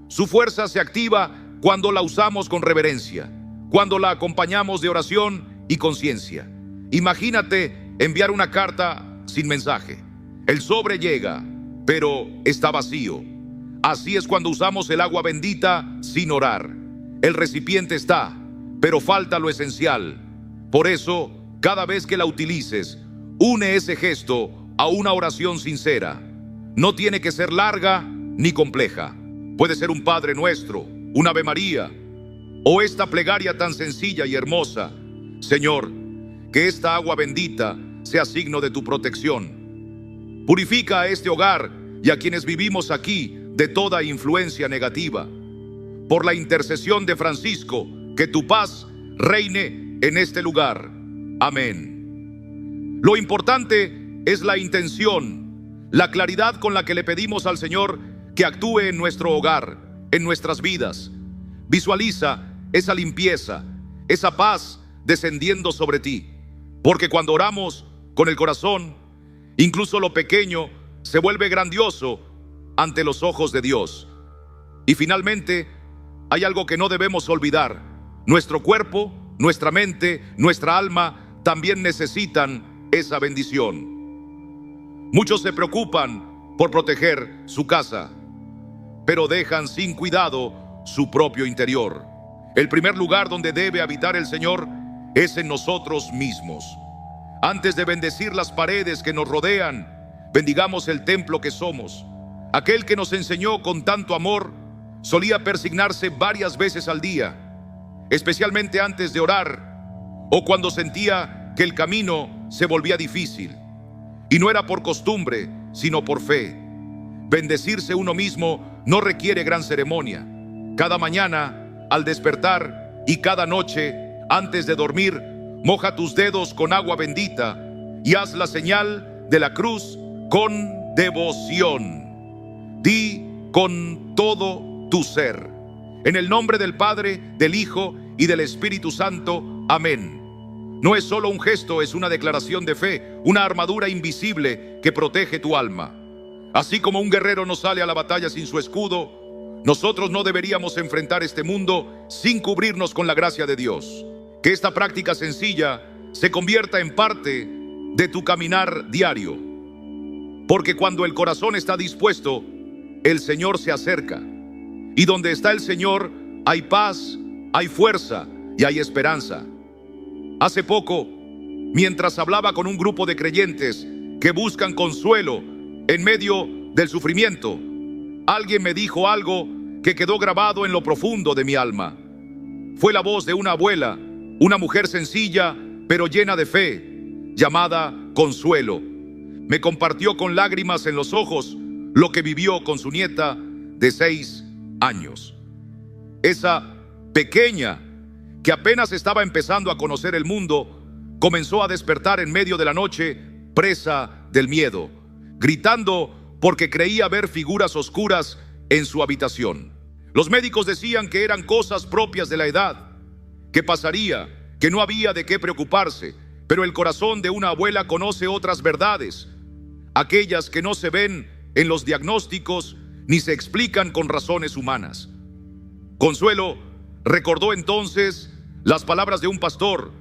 [SPEAKER 1] Su fuerza se activa cuando la usamos con reverencia, cuando la acompañamos de oración y conciencia. Imagínate enviar una carta sin mensaje. El sobre llega, pero está vacío. Así es cuando usamos el agua bendita sin orar. El recipiente está, pero falta lo esencial. Por eso, cada vez que la utilices, une ese gesto a una oración sincera. No tiene que ser larga ni compleja. Puede ser un Padre Nuestro, un Ave María, o esta plegaria tan sencilla y hermosa: Señor, que esta agua bendita sea signo de tu protección. Purifica a este hogar y a quienes vivimos aquí de toda influencia negativa. Por la intercesión de Francisco, que tu paz reine en este lugar. Amén. Lo importante es la intención, la claridad con la que le pedimos al Señor que actúe en nuestro hogar, en nuestras vidas. Visualiza esa limpieza, esa paz descendiendo sobre ti. Porque cuando oramos con el corazón, incluso lo pequeño se vuelve grandioso ante los ojos de Dios. Y finalmente, hay algo que no debemos olvidar. Nuestro cuerpo, nuestra mente, nuestra alma también necesitan esa bendición. Muchos se preocupan por proteger su casa, pero dejan sin cuidado su propio interior. El primer lugar donde debe habitar el Señor es en nosotros mismos. Antes de bendecir las paredes que nos rodean, bendigamos el templo que somos. Aquel que nos enseñó con tanto amor solía persignarse varias veces al día, especialmente antes de orar o cuando sentía que el camino se volvía difícil. Y no era por costumbre, sino por fe. Bendecirse uno mismo no requiere gran ceremonia. Cada mañana, al despertar, y cada noche, antes de dormir, moja tus dedos con agua bendita y haz la señal de la cruz con devoción. Di con todo tu ser: en el nombre del Padre, del Hijo y del Espíritu Santo. Amén. No es solo un gesto, es una declaración de fe, una armadura invisible que protege tu alma. Así como un guerrero no sale a la batalla sin su escudo, nosotros no deberíamos enfrentar este mundo sin cubrirnos con la gracia de Dios. Que esta práctica sencilla se convierta en parte de tu caminar diario. Porque cuando el corazón está dispuesto, el Señor se acerca. Y donde está el Señor, hay paz, hay fuerza y hay esperanza. Hace poco, mientras hablaba con un grupo de creyentes que buscan consuelo en medio del sufrimiento. Alguien me dijo algo que quedó grabado en lo profundo de mi alma. Fue la voz de una abuela, una mujer sencilla pero llena de fe, llamada Consuelo. Me compartió con lágrimas en los ojos lo que vivió con su nieta de 6 años. Esa pequeña, que apenas estaba empezando a conocer el mundo, comenzó a despertar en medio de la noche, presa del miedo, gritando porque creía ver figuras oscuras en su habitación. Los médicos decían que eran cosas propias de la edad, que pasaría, que no había de qué preocuparse, pero el corazón de una abuela conoce otras verdades, aquellas que no se ven en los diagnósticos ni se explican con razones humanas. Consuelo recordó entonces las palabras de un pastor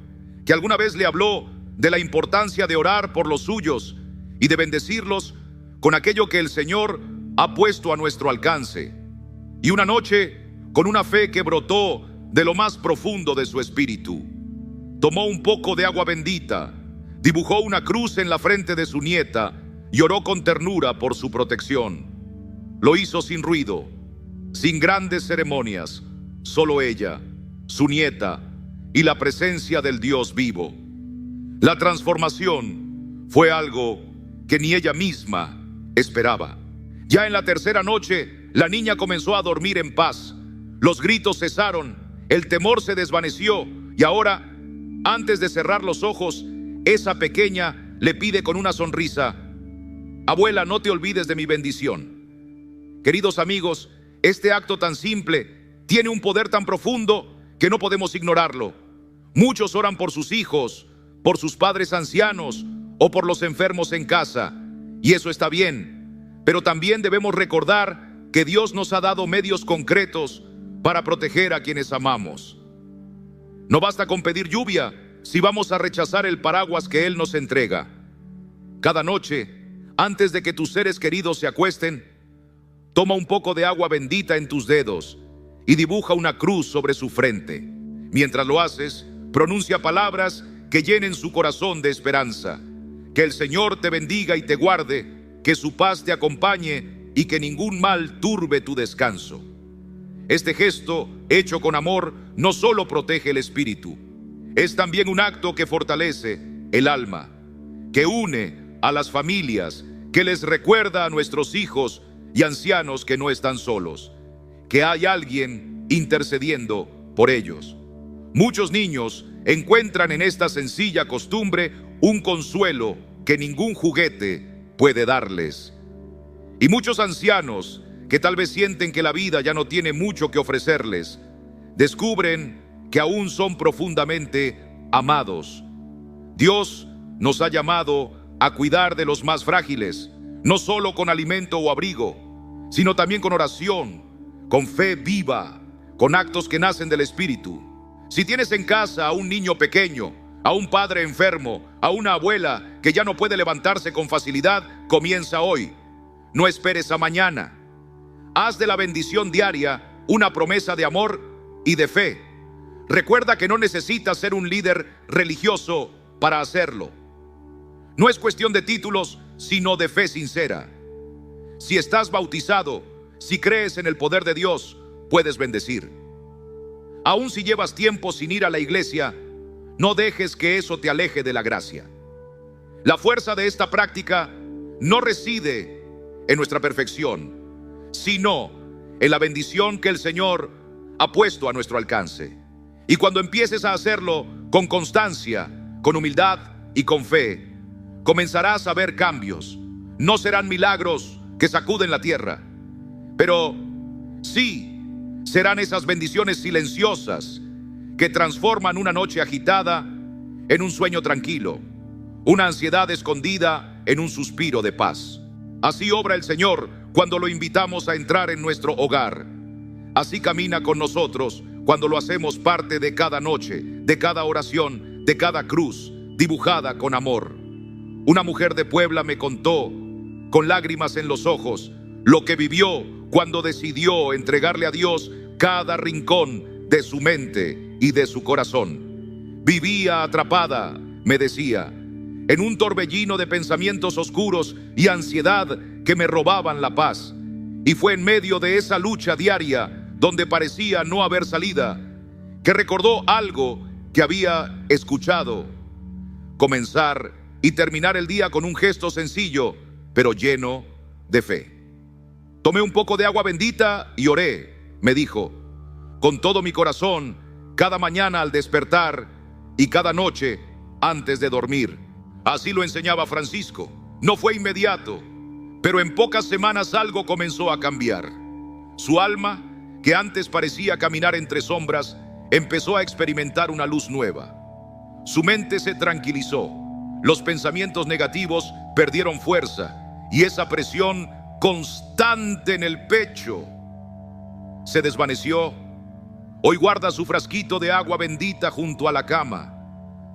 [SPEAKER 1] que alguna vez le habló de la importancia de orar por los suyos y de bendecirlos con aquello que el Señor ha puesto a nuestro alcance. Y una noche, con una fe que brotó de lo más profundo de su espíritu, tomó un poco de agua bendita, dibujó una cruz en la frente de su nieta y oró con ternura por su protección. Lo hizo sin ruido, sin grandes ceremonias, solo ella, su nieta y la presencia del Dios vivo. La transformación fue algo que ni ella misma esperaba. Ya en la tercera noche, la niña comenzó a dormir en paz. Los gritos cesaron, el temor se desvaneció y ahora, antes de cerrar los ojos, esa pequeña le pide con una sonrisa: abuela, no te olvides de mi bendición. Queridos amigos, este acto tan simple tiene un poder tan profundo que no podemos ignorarlo. Muchos oran por sus hijos, por sus padres ancianos o por los enfermos en casa, y eso está bien, pero también debemos recordar que Dios nos ha dado medios concretos para proteger a quienes amamos. No basta con pedir lluvia si vamos a rechazar el paraguas que Él nos entrega. Cada noche, antes de que tus seres queridos se acuesten, toma un poco de agua bendita en tus dedos y dibuja una cruz sobre su frente. Mientras lo haces, pronuncia palabras que llenen su corazón de esperanza. Que el Señor te bendiga y te guarde, que su paz te acompañe y que ningún mal turbe tu descanso. Este gesto, hecho con amor, no solo protege el espíritu, es también un acto que fortalece el alma, que une a las familias, que les recuerda a nuestros hijos y ancianos que no están solos, que hay alguien intercediendo por ellos. Muchos niños encuentran en esta sencilla costumbre un consuelo que ningún juguete puede darles. Y muchos ancianos que tal vez sienten que la vida ya no tiene mucho que ofrecerles, descubren que aún son profundamente amados. Dios nos ha llamado a cuidar de los más frágiles, no solo con alimento o abrigo, sino también con oración, con fe viva, con actos que nacen del Espíritu. Si tienes en casa a un niño pequeño, a un padre enfermo, a una abuela que ya no puede levantarse con facilidad, comienza hoy. No esperes a mañana. Haz de la bendición diaria una promesa de amor y de fe. Recuerda que no necesitas ser un líder religioso para hacerlo. No es cuestión de títulos, sino de fe sincera. Si estás bautizado, si crees en el poder de Dios, puedes bendecir. Aun si llevas tiempo sin ir a la iglesia, no dejes que eso te aleje de la gracia. La fuerza de esta práctica no reside en nuestra perfección, sino en la bendición que el Señor ha puesto a nuestro alcance. Y cuando empieces a hacerlo con constancia, con humildad y con fe, comenzarás a ver cambios. No serán milagros que sacuden la tierra, pero sí serán esas bendiciones silenciosas que transforman una noche agitada en un sueño tranquilo, una ansiedad escondida en un suspiro de paz. Así obra el Señor cuando lo invitamos a entrar en nuestro hogar. Así camina con nosotros cuando lo hacemos parte de cada noche, de cada oración, de cada cruz dibujada con amor. Una mujer de Puebla me contó, con lágrimas en los ojos, lo que vivió cuando decidió entregarle a Dios cada rincón de su mente y de su corazón. Vivía atrapada, me decía, en un torbellino de pensamientos oscuros y ansiedad que me robaban la paz. Y fue en medio de esa lucha diaria, donde parecía no haber salida, que recordó algo que había escuchado: comenzar y terminar el día con un gesto sencillo, pero lleno de fe. Tomé un poco de agua bendita y oré, me dijo, con todo mi corazón, cada mañana al despertar y cada noche antes de dormir. Así lo enseñaba Francisco. No fue inmediato, pero en pocas semanas algo comenzó a cambiar. Su alma, que antes parecía caminar entre sombras, empezó a experimentar una luz nueva. Su mente se tranquilizó, los pensamientos negativos perdieron fuerza y esa presión constante en el pecho se desvaneció. Hoy guarda su frasquito de agua bendita junto a la cama.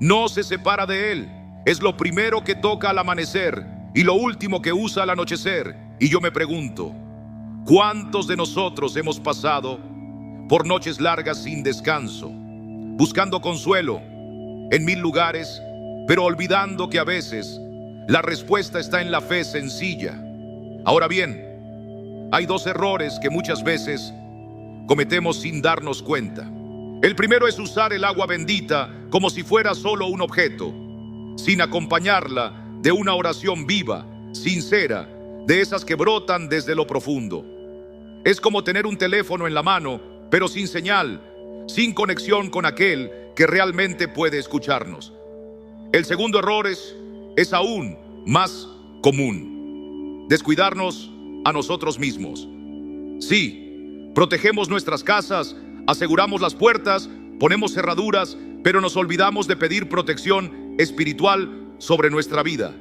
[SPEAKER 1] No se separa de él. Es lo primero que toca al amanecer y lo último que usa al anochecer. Y yo me pregunto, ¿cuántos de nosotros hemos pasado por noches largas sin descanso, buscando consuelo en mil lugares, pero olvidando que a veces la respuesta está en la fe sencilla? Ahora bien, hay dos errores que muchas veces cometemos sin darnos cuenta. El primero es usar el agua bendita como si fuera solo un objeto, sin acompañarla de una oración viva, sincera, de esas que brotan desde lo profundo. Es como tener un teléfono en la mano, pero sin señal, sin conexión con aquel que realmente puede escucharnos. El segundo error es aún más común: descuidarnos a nosotros mismos. Sí, protegemos nuestras casas, aseguramos las puertas, ponemos cerraduras, pero nos olvidamos de pedir protección espiritual sobre nuestra vida,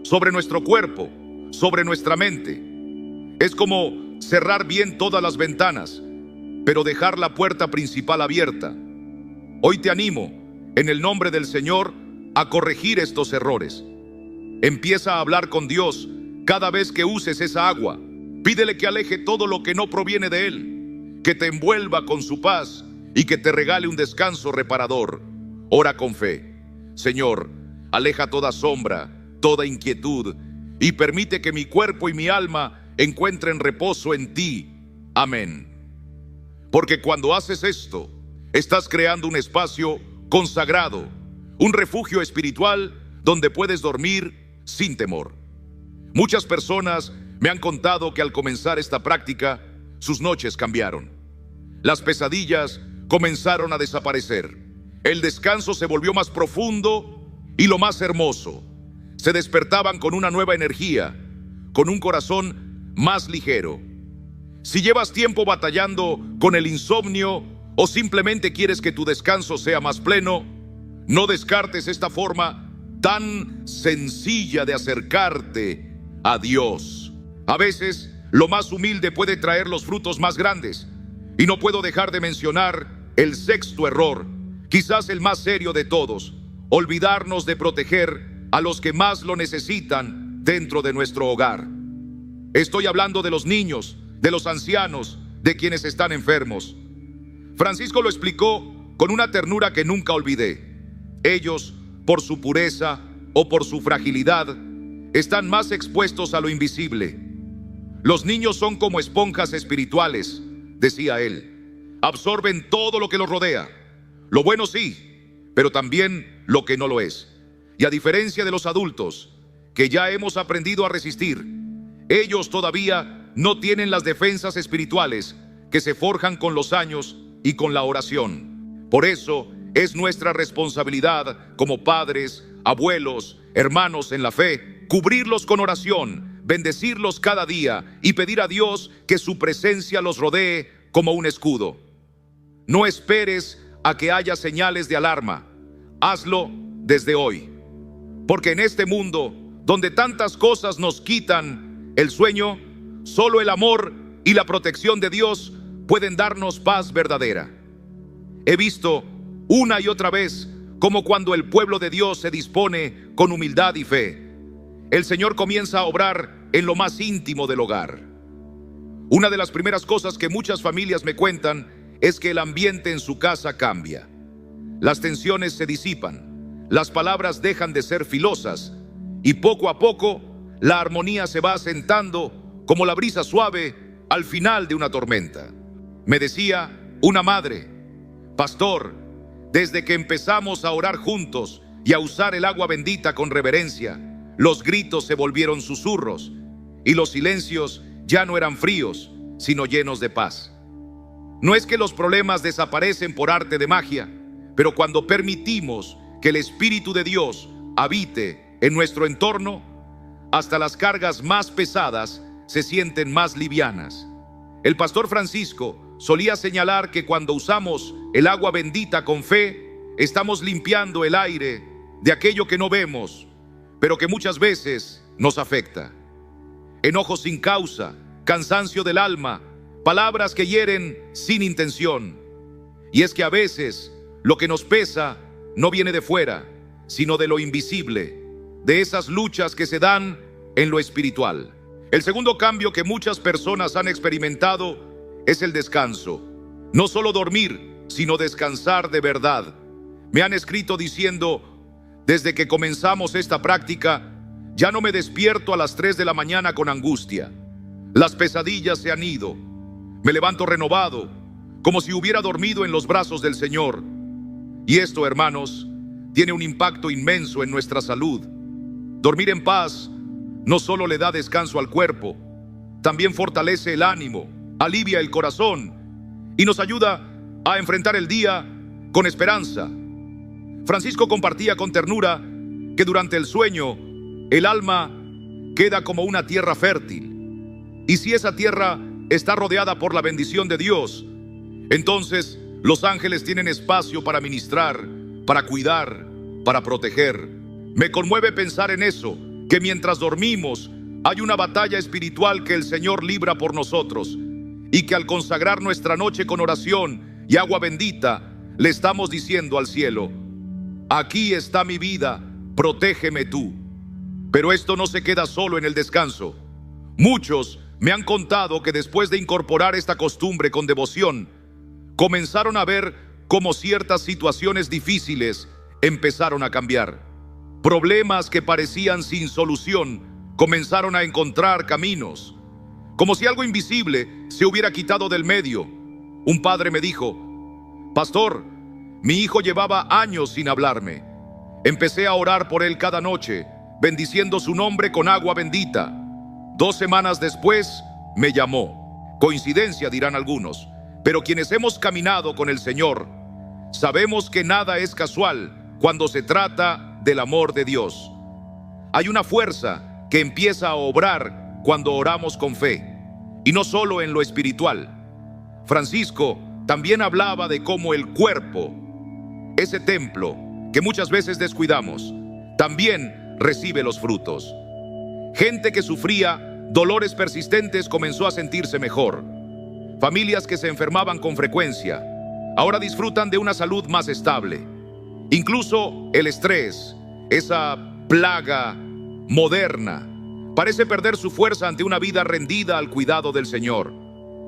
[SPEAKER 1] sobre nuestro cuerpo, sobre nuestra mente. Es como cerrar bien todas las ventanas, pero dejar la puerta principal abierta. Hoy te animo, en el nombre del Señor, a corregir estos errores. Empieza a hablar con Dios cada vez que uses esa agua. Pídele que aleje todo lo que no proviene de Él, que te envuelva con su paz y que te regale un descanso reparador. Ora con fe. Señor, aleja toda sombra, toda inquietud y permite que mi cuerpo y mi alma encuentren reposo en ti. Amén. Porque cuando haces esto, estás creando un espacio consagrado, un refugio espiritual donde puedes dormir sin temor. Muchas personas me han contado que al comenzar esta práctica, sus noches cambiaron. Las pesadillas comenzaron a desaparecer. El descanso se volvió más profundo y lo más hermoso. Se despertaban con una nueva energía, con un corazón más ligero. Si llevas tiempo batallando con el insomnio o simplemente quieres que tu descanso sea más pleno, no descartes esta forma tan sencilla de acercarte a Dios. A veces, lo más humilde puede traer los frutos más grandes. Y no puedo dejar de mencionar el sexto error, quizás el más serio de todos: olvidarnos de proteger a los que más lo necesitan dentro de nuestro hogar. Estoy hablando de los niños, de los ancianos, de quienes están enfermos. Francisco lo explicó con una ternura que nunca olvidé. Ellos, por su pureza o por su fragilidad, están más expuestos a lo invisible. Los niños son como esponjas espirituales, decía él. Absorben todo lo que los rodea. Lo bueno sí, pero también lo que no lo es. Y a diferencia de los adultos, que ya hemos aprendido a resistir, ellos todavía no tienen las defensas espirituales que se forjan con los años y con la oración. Por eso es nuestra responsabilidad como padres, abuelos, hermanos en la fe, cubrirlos con oración, bendecirlos cada día y pedir a Dios que su presencia los rodee como un escudo. No esperes a que haya señales de alarma. Hazlo desde hoy. Porque en este mundo, donde tantas cosas nos quitan el sueño, solo el amor y la protección de Dios pueden darnos paz verdadera. He visto una y otra vez cómo cuando el pueblo de Dios se dispone con humildad y fe, el Señor comienza a obrar en lo más íntimo del hogar. Una de las primeras cosas que muchas familias me cuentan es que el ambiente en su casa cambia. Las tensiones se disipan, las palabras dejan de ser filosas y poco a poco la armonía se va asentando como la brisa suave al final de una tormenta. Me decía una madre: pastor, desde que empezamos a orar juntos y a usar el agua bendita con reverencia, los gritos se volvieron susurros y los silencios ya no eran fríos, sino llenos de paz. No es que los problemas desaparecen por arte de magia, pero cuando permitimos que el Espíritu de Dios habite en nuestro entorno, hasta las cargas más pesadas se sienten más livianas. El pastor Francisco solía señalar que cuando usamos el agua bendita con fe, estamos limpiando el aire de aquello que no vemos, pero que muchas veces nos afecta. Enojo sin causa, cansancio del alma, palabras que hieren sin intención. Y es que a veces lo que nos pesa no viene de fuera, sino de lo invisible, de esas luchas que se dan en lo espiritual. El segundo cambio que muchas personas han experimentado es el descanso. No solo dormir, sino descansar de verdad. Me han escrito diciendo: desde que comenzamos esta práctica, ya no me despierto a las 3 de la mañana con angustia. Las pesadillas se han ido. Me levanto renovado, como si hubiera dormido en los brazos del Señor. Y esto, hermanos, tiene un impacto inmenso en nuestra salud. Dormir en paz no solo le da descanso al cuerpo, también fortalece el ánimo, alivia el corazón y nos ayuda a enfrentar el día con esperanza. Francisco compartía con ternura que durante el sueño el alma queda como una tierra fértil. Y si esa tierra está rodeada por la bendición de Dios, entonces los ángeles tienen espacio para ministrar, para cuidar, para proteger. Me conmueve pensar en eso, que mientras dormimos hay una batalla espiritual que el Señor libra por nosotros, y que al consagrar nuestra noche con oración y agua bendita, le estamos diciendo al cielo: aquí está mi vida, protégeme tú. Pero esto no se queda solo en el descanso. Muchos me han contado que después de incorporar esta costumbre con devoción, comenzaron a ver cómo ciertas situaciones difíciles empezaron a cambiar. Problemas que parecían sin solución comenzaron a encontrar caminos, como si algo invisible se hubiera quitado del medio. Un padre me dijo: pastor, mi hijo llevaba años sin hablarme. Empecé a orar por él cada noche, bendiciendo su nombre con agua bendita. 2 semanas después me llamó. Coincidencia, dirán algunos, pero quienes hemos caminado con el Señor sabemos que nada es casual cuando se trata del amor de Dios. Hay una fuerza que empieza a obrar cuando oramos con fe, y no solo en lo espiritual. Francisco también hablaba de cómo el cuerpo, ese templo que muchas veces descuidamos, también recibe los frutos. Gente que sufría dolores persistentes comenzó a sentirse mejor. Familias que se enfermaban con frecuencia ahora disfrutan de una salud más estable. Incluso el estrés, esa plaga moderna, parece perder su fuerza ante una vida rendida al cuidado del Señor.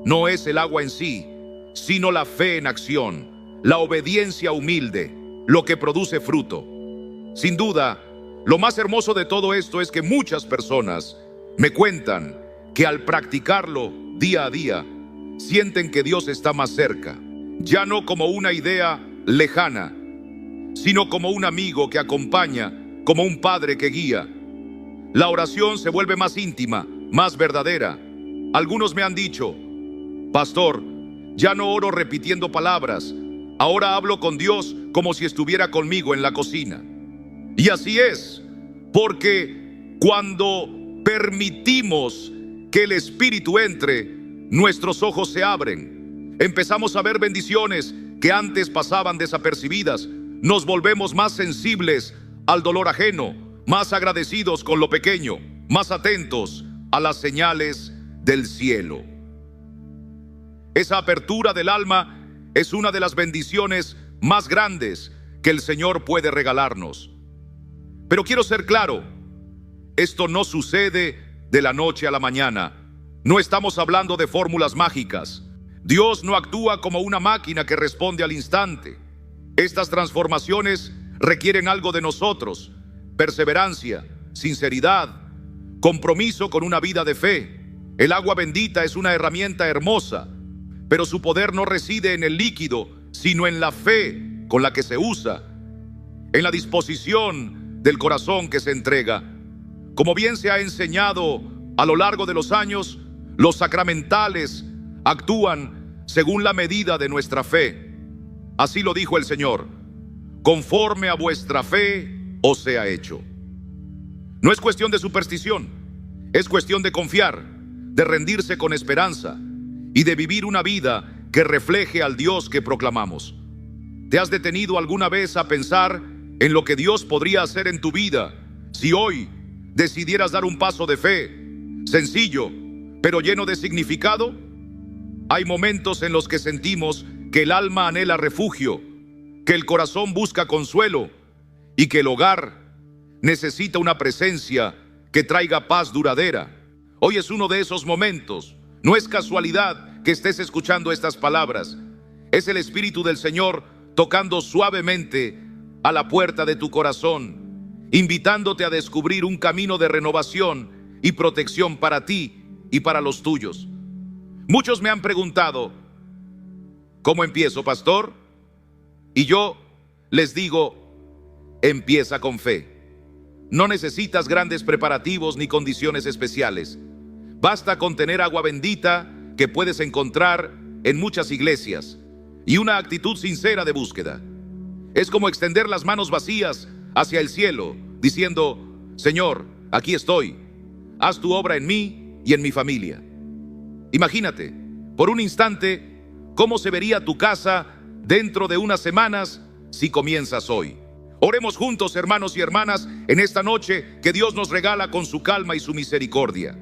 [SPEAKER 1] No es el agua en sí, sino la fe en acción, la obediencia humilde, lo que produce fruto. Sin duda, lo más hermoso de todo esto es que muchas personas me cuentan que al practicarlo día a día, sienten que Dios está más cerca, ya no como una idea lejana, sino como un amigo que acompaña, como un padre que guía. La oración se vuelve más íntima, más verdadera. Algunos me han dicho: pastor, ya no oro repitiendo palabras, ahora hablo con Dios como si estuviera conmigo en la cocina. Y así es, porque cuando permitimos que el Espíritu entre, nuestros ojos se abren. Empezamos a ver bendiciones que antes pasaban desapercibidas. Nos volvemos más sensibles al dolor ajeno, más agradecidos con lo pequeño, más atentos a las señales del cielo. Esa apertura del alma es una de las bendiciones más grandes que el Señor puede regalarnos. Pero quiero ser claro, esto no sucede de la noche a la mañana. No estamos hablando de fórmulas mágicas. Dios no actúa como una máquina que responde al instante. Estas transformaciones requieren algo de nosotros: perseverancia, sinceridad, compromiso con una vida de fe. El agua bendita es una herramienta hermosa, pero su poder no reside en el líquido, sino en la fe con la que se usa, en la disposición del corazón que se entrega. Como bien se ha enseñado a lo largo de los años, los sacramentales actúan según la medida de nuestra fe. Así lo dijo el Señor: conforme a vuestra fe os sea hecho. No es cuestión de superstición, es cuestión de confiar, de rendirse con esperanza y de vivir una vida que refleje al Dios que proclamamos. ¿Te has detenido alguna vez a pensar en lo que Dios podría hacer en tu vida si hoy decidieras dar un paso de fe, sencillo, pero lleno de significado? Hay momentos en los que sentimos que el alma anhela refugio, que el corazón busca consuelo y que el hogar necesita una presencia que traiga paz duradera. Hoy es uno de esos momentos. No es casualidad que estés escuchando estas palabras. Es el Espíritu del Señor tocando suavemente a la puerta de tu corazón, invitándote a descubrir un camino de renovación y protección para ti y para los tuyos. Muchos me han preguntado: ¿cómo empiezo, pastor? Y yo les digo: empieza con fe. No necesitas grandes preparativos ni condiciones especiales. Basta con tener agua bendita que puedes encontrar en muchas iglesias y una actitud sincera de búsqueda. Es como extender las manos vacías hacia el cielo, diciendo: Señor, aquí estoy, haz tu obra en mí y en mi familia. Imagínate, por un instante, cómo se vería tu casa dentro de unas semanas si comienzas hoy. Oremos juntos, hermanos y hermanas, en esta noche que Dios nos regala con su calma y su misericordia.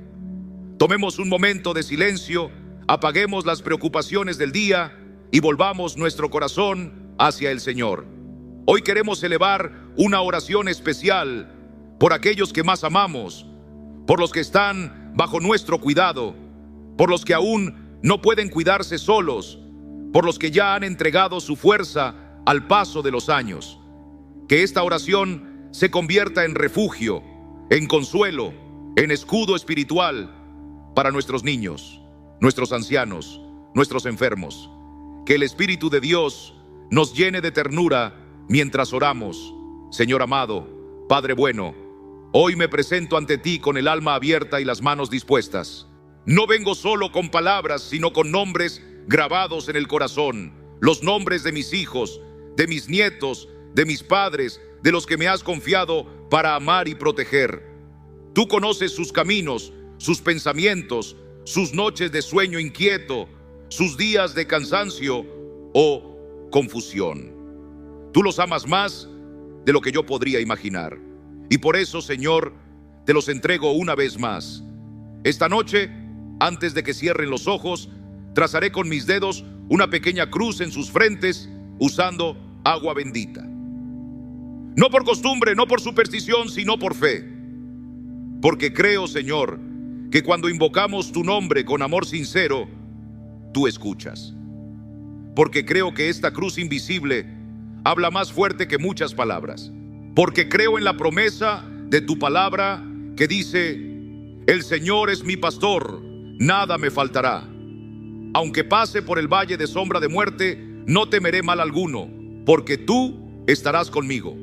[SPEAKER 1] Tomemos un momento de silencio, apaguemos las preocupaciones del día y volvamos nuestro corazón hacia el Señor. Hoy queremos elevar una oración especial por aquellos que más amamos, por los que están bajo nuestro cuidado, por los que aún no pueden cuidarse solos, por los que ya han entregado su fuerza al paso de los años. Que esta oración se convierta en refugio, en consuelo, en escudo espiritual para nuestros niños, nuestros ancianos, nuestros enfermos. Que el Espíritu de Dios nos llene de ternura mientras oramos. Señor amado, Padre bueno, hoy me presento ante ti con el alma abierta y las manos dispuestas. No vengo solo con palabras, sino con nombres grabados en el corazón, los nombres de mis hijos, de mis nietos, de mis padres, de los que me has confiado para amar y proteger. Tú conoces sus caminos, sus pensamientos, sus noches de sueño inquieto, sus días de cansancio o confusión. Tú los amas más de lo que yo podría imaginar. Y por eso, Señor, te los entrego una vez más. Esta noche, antes de que cierren los ojos, trazaré con mis dedos una pequeña cruz en sus frentes usando agua bendita. No por costumbre, no por superstición, sino por fe. Porque creo, Señor, que cuando invocamos tu nombre con amor sincero, tú escuchas. Porque creo que esta cruz invisible habla más fuerte que muchas palabras. Porque creo en la promesa de tu palabra que dice: el Señor es mi pastor, nada me faltará. Aunque pase por el valle de sombra de muerte, no temeré mal alguno, porque tú estarás conmigo.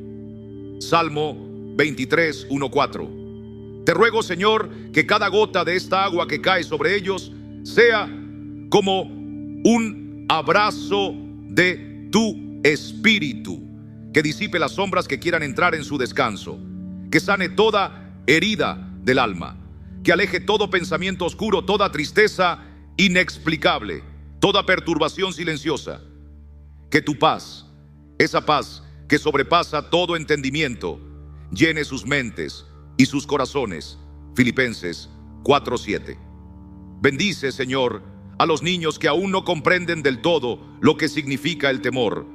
[SPEAKER 1] Salmo 23, 1-4. Te ruego, Señor, que cada gota de esta agua que cae sobre ellos sea como un abrazo de tu espíritu, que disipe las sombras que quieran entrar en su descanso, que sane toda herida del alma, que aleje todo pensamiento oscuro, toda tristeza inexplicable, toda perturbación silenciosa. Que tu paz, esa paz que sobrepasa todo entendimiento, llene sus mentes y sus corazones. Filipenses 4:7. Bendice, Señor, a los niños que aún no comprenden del todo lo que significa el temor.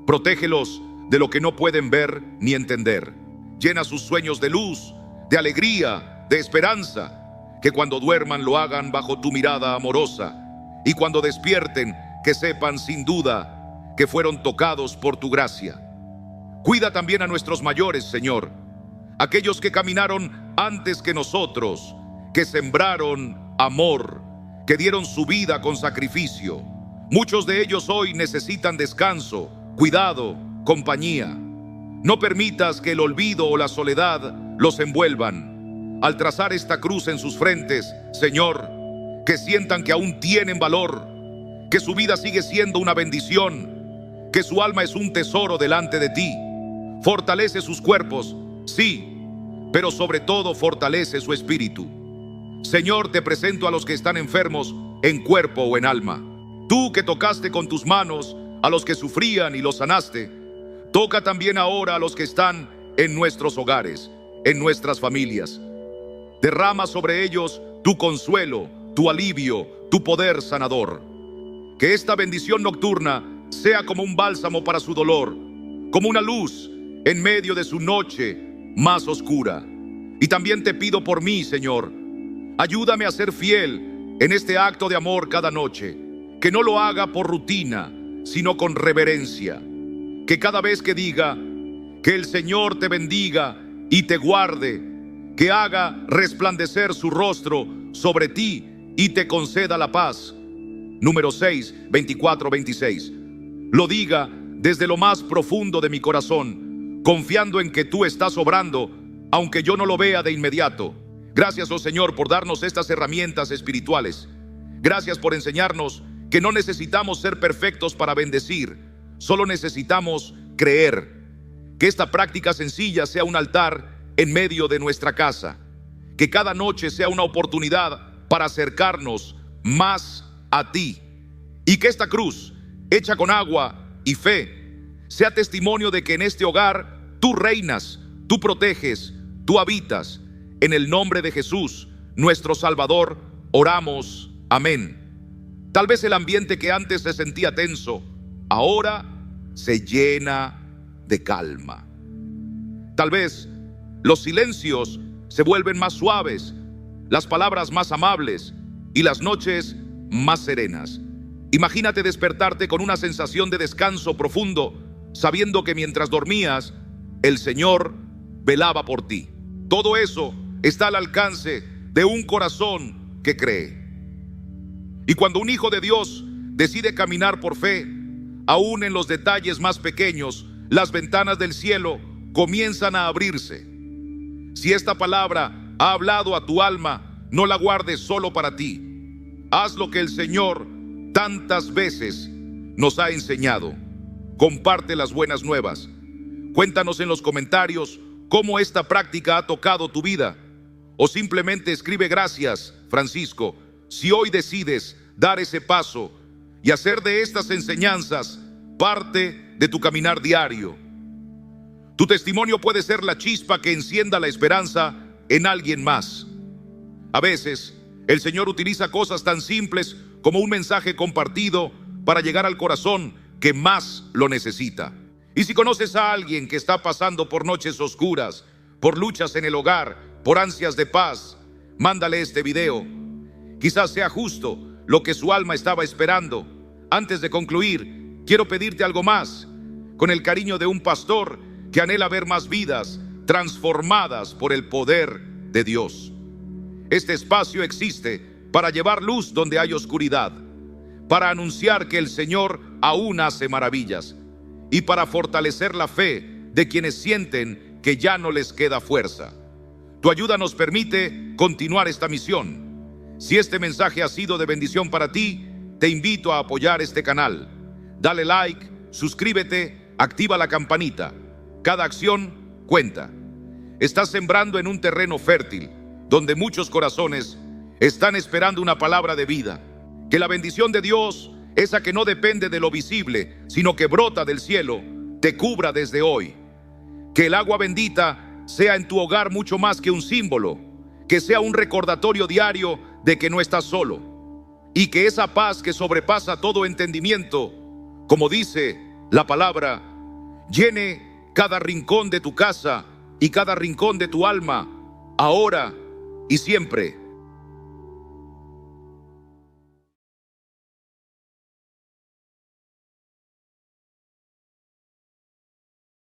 [SPEAKER 1] Protégelos de lo que no pueden ver ni entender. Llena sus sueños de luz, de alegría, de esperanza. Que cuando duerman lo hagan bajo tu mirada amorosa, y cuando despierten que sepan sin duda que fueron tocados por tu gracia. Cuida también a nuestros mayores, Señor, aquellos que caminaron antes que nosotros, que sembraron amor, que dieron su vida con sacrificio. Muchos de ellos hoy necesitan descanso, cuidado, compañía. No permitas que el olvido o la soledad los envuelvan. Al trazar esta cruz en sus frentes, Señor, que sientan que aún tienen valor, que su vida sigue siendo una bendición, que su alma es un tesoro delante de ti. Fortalece sus cuerpos, sí, pero sobre todo fortalece su espíritu. Señor, te presento a los que están enfermos en cuerpo o en alma. Tú que tocaste con tus manos a los que sufrían y los sanaste, toca también ahora a los que están en nuestros hogares, en nuestras familias. Derrama sobre ellos tu consuelo, tu alivio, tu poder sanador. Que esta bendición nocturna sea como un bálsamo para su dolor, como una luz en medio de su noche más oscura. Y también te pido por mí, Señor, ayúdame a ser fiel en este acto de amor cada noche, que no lo haga por rutina, sino con reverencia. Que cada vez que diga, que el Señor te bendiga y te guarde, que haga resplandecer su rostro sobre ti y te conceda la paz. Número 6, 24-26. Lo diga desde lo más profundo de mi corazón, confiando en que tú estás obrando, aunque yo no lo vea de inmediato. Gracias, oh Señor, por darnos estas herramientas espirituales. Gracias por enseñarnos que no necesitamos ser perfectos para bendecir, solo necesitamos creer. Que esta práctica sencilla sea un altar en medio de nuestra casa. Que cada noche sea una oportunidad para acercarnos más a ti. Y que esta cruz, hecha con agua y fe, sea testimonio de que en este hogar tú reinas, tú proteges, tú habitas. En el nombre de Jesús, nuestro Salvador, oramos. Amén. Tal vez el ambiente que antes se sentía tenso, ahora se llena de calma. Tal vez los silencios se vuelven más suaves, las palabras más amables y las noches más serenas. Imagínate despertarte con una sensación de descanso profundo, sabiendo que mientras dormías, el Señor velaba por ti. Todo eso está al alcance de un corazón que cree. Y cuando un hijo de Dios decide caminar por fe, aún en los detalles más pequeños, las ventanas del cielo comienzan a abrirse. Si esta palabra ha hablado a tu alma, no la guardes solo para ti. Haz lo que el Señor tantas veces nos ha enseñado. Comparte las buenas nuevas. Cuéntanos en los comentarios cómo esta práctica ha tocado tu vida. O simplemente escribe: gracias, Francisco, si hoy decides dar ese paso y hacer de estas enseñanzas parte de tu caminar diario. Tu testimonio puede ser la chispa que encienda la esperanza en alguien más. A veces, el Señor utiliza cosas tan simples como un mensaje compartido para llegar al corazón que más lo necesita. Y si conoces a alguien que está pasando por noches oscuras, por luchas en el hogar, por ansias de paz, mándale este video. Quizás sea justo lo que su alma estaba esperando. Antes de concluir, quiero pedirte algo más. Con el cariño de un pastor que anhela ver más vidas transformadas por el poder de Dios. Este espacio existe para llevar luz donde hay oscuridad, para anunciar que el Señor aún hace maravillas y para fortalecer la fe de quienes sienten que ya no les queda fuerza. Tu ayuda nos permite continuar esta misión. Si este mensaje ha sido de bendición para ti, te invito a apoyar este canal. Dale like, suscríbete, activa la campanita. Cada acción cuenta. Estás sembrando en un terreno fértil, donde muchos corazones están esperando una palabra de vida. Que la bendición de Dios, esa que no depende de lo visible, sino que brota del cielo, te cubra desde hoy. Que el agua bendita sea en tu hogar mucho más que un símbolo, que sea un recordatorio diario de que no estás solo, y que esa paz que sobrepasa todo entendimiento, como dice la palabra, llene cada rincón de tu casa y cada rincón de tu alma, ahora y siempre.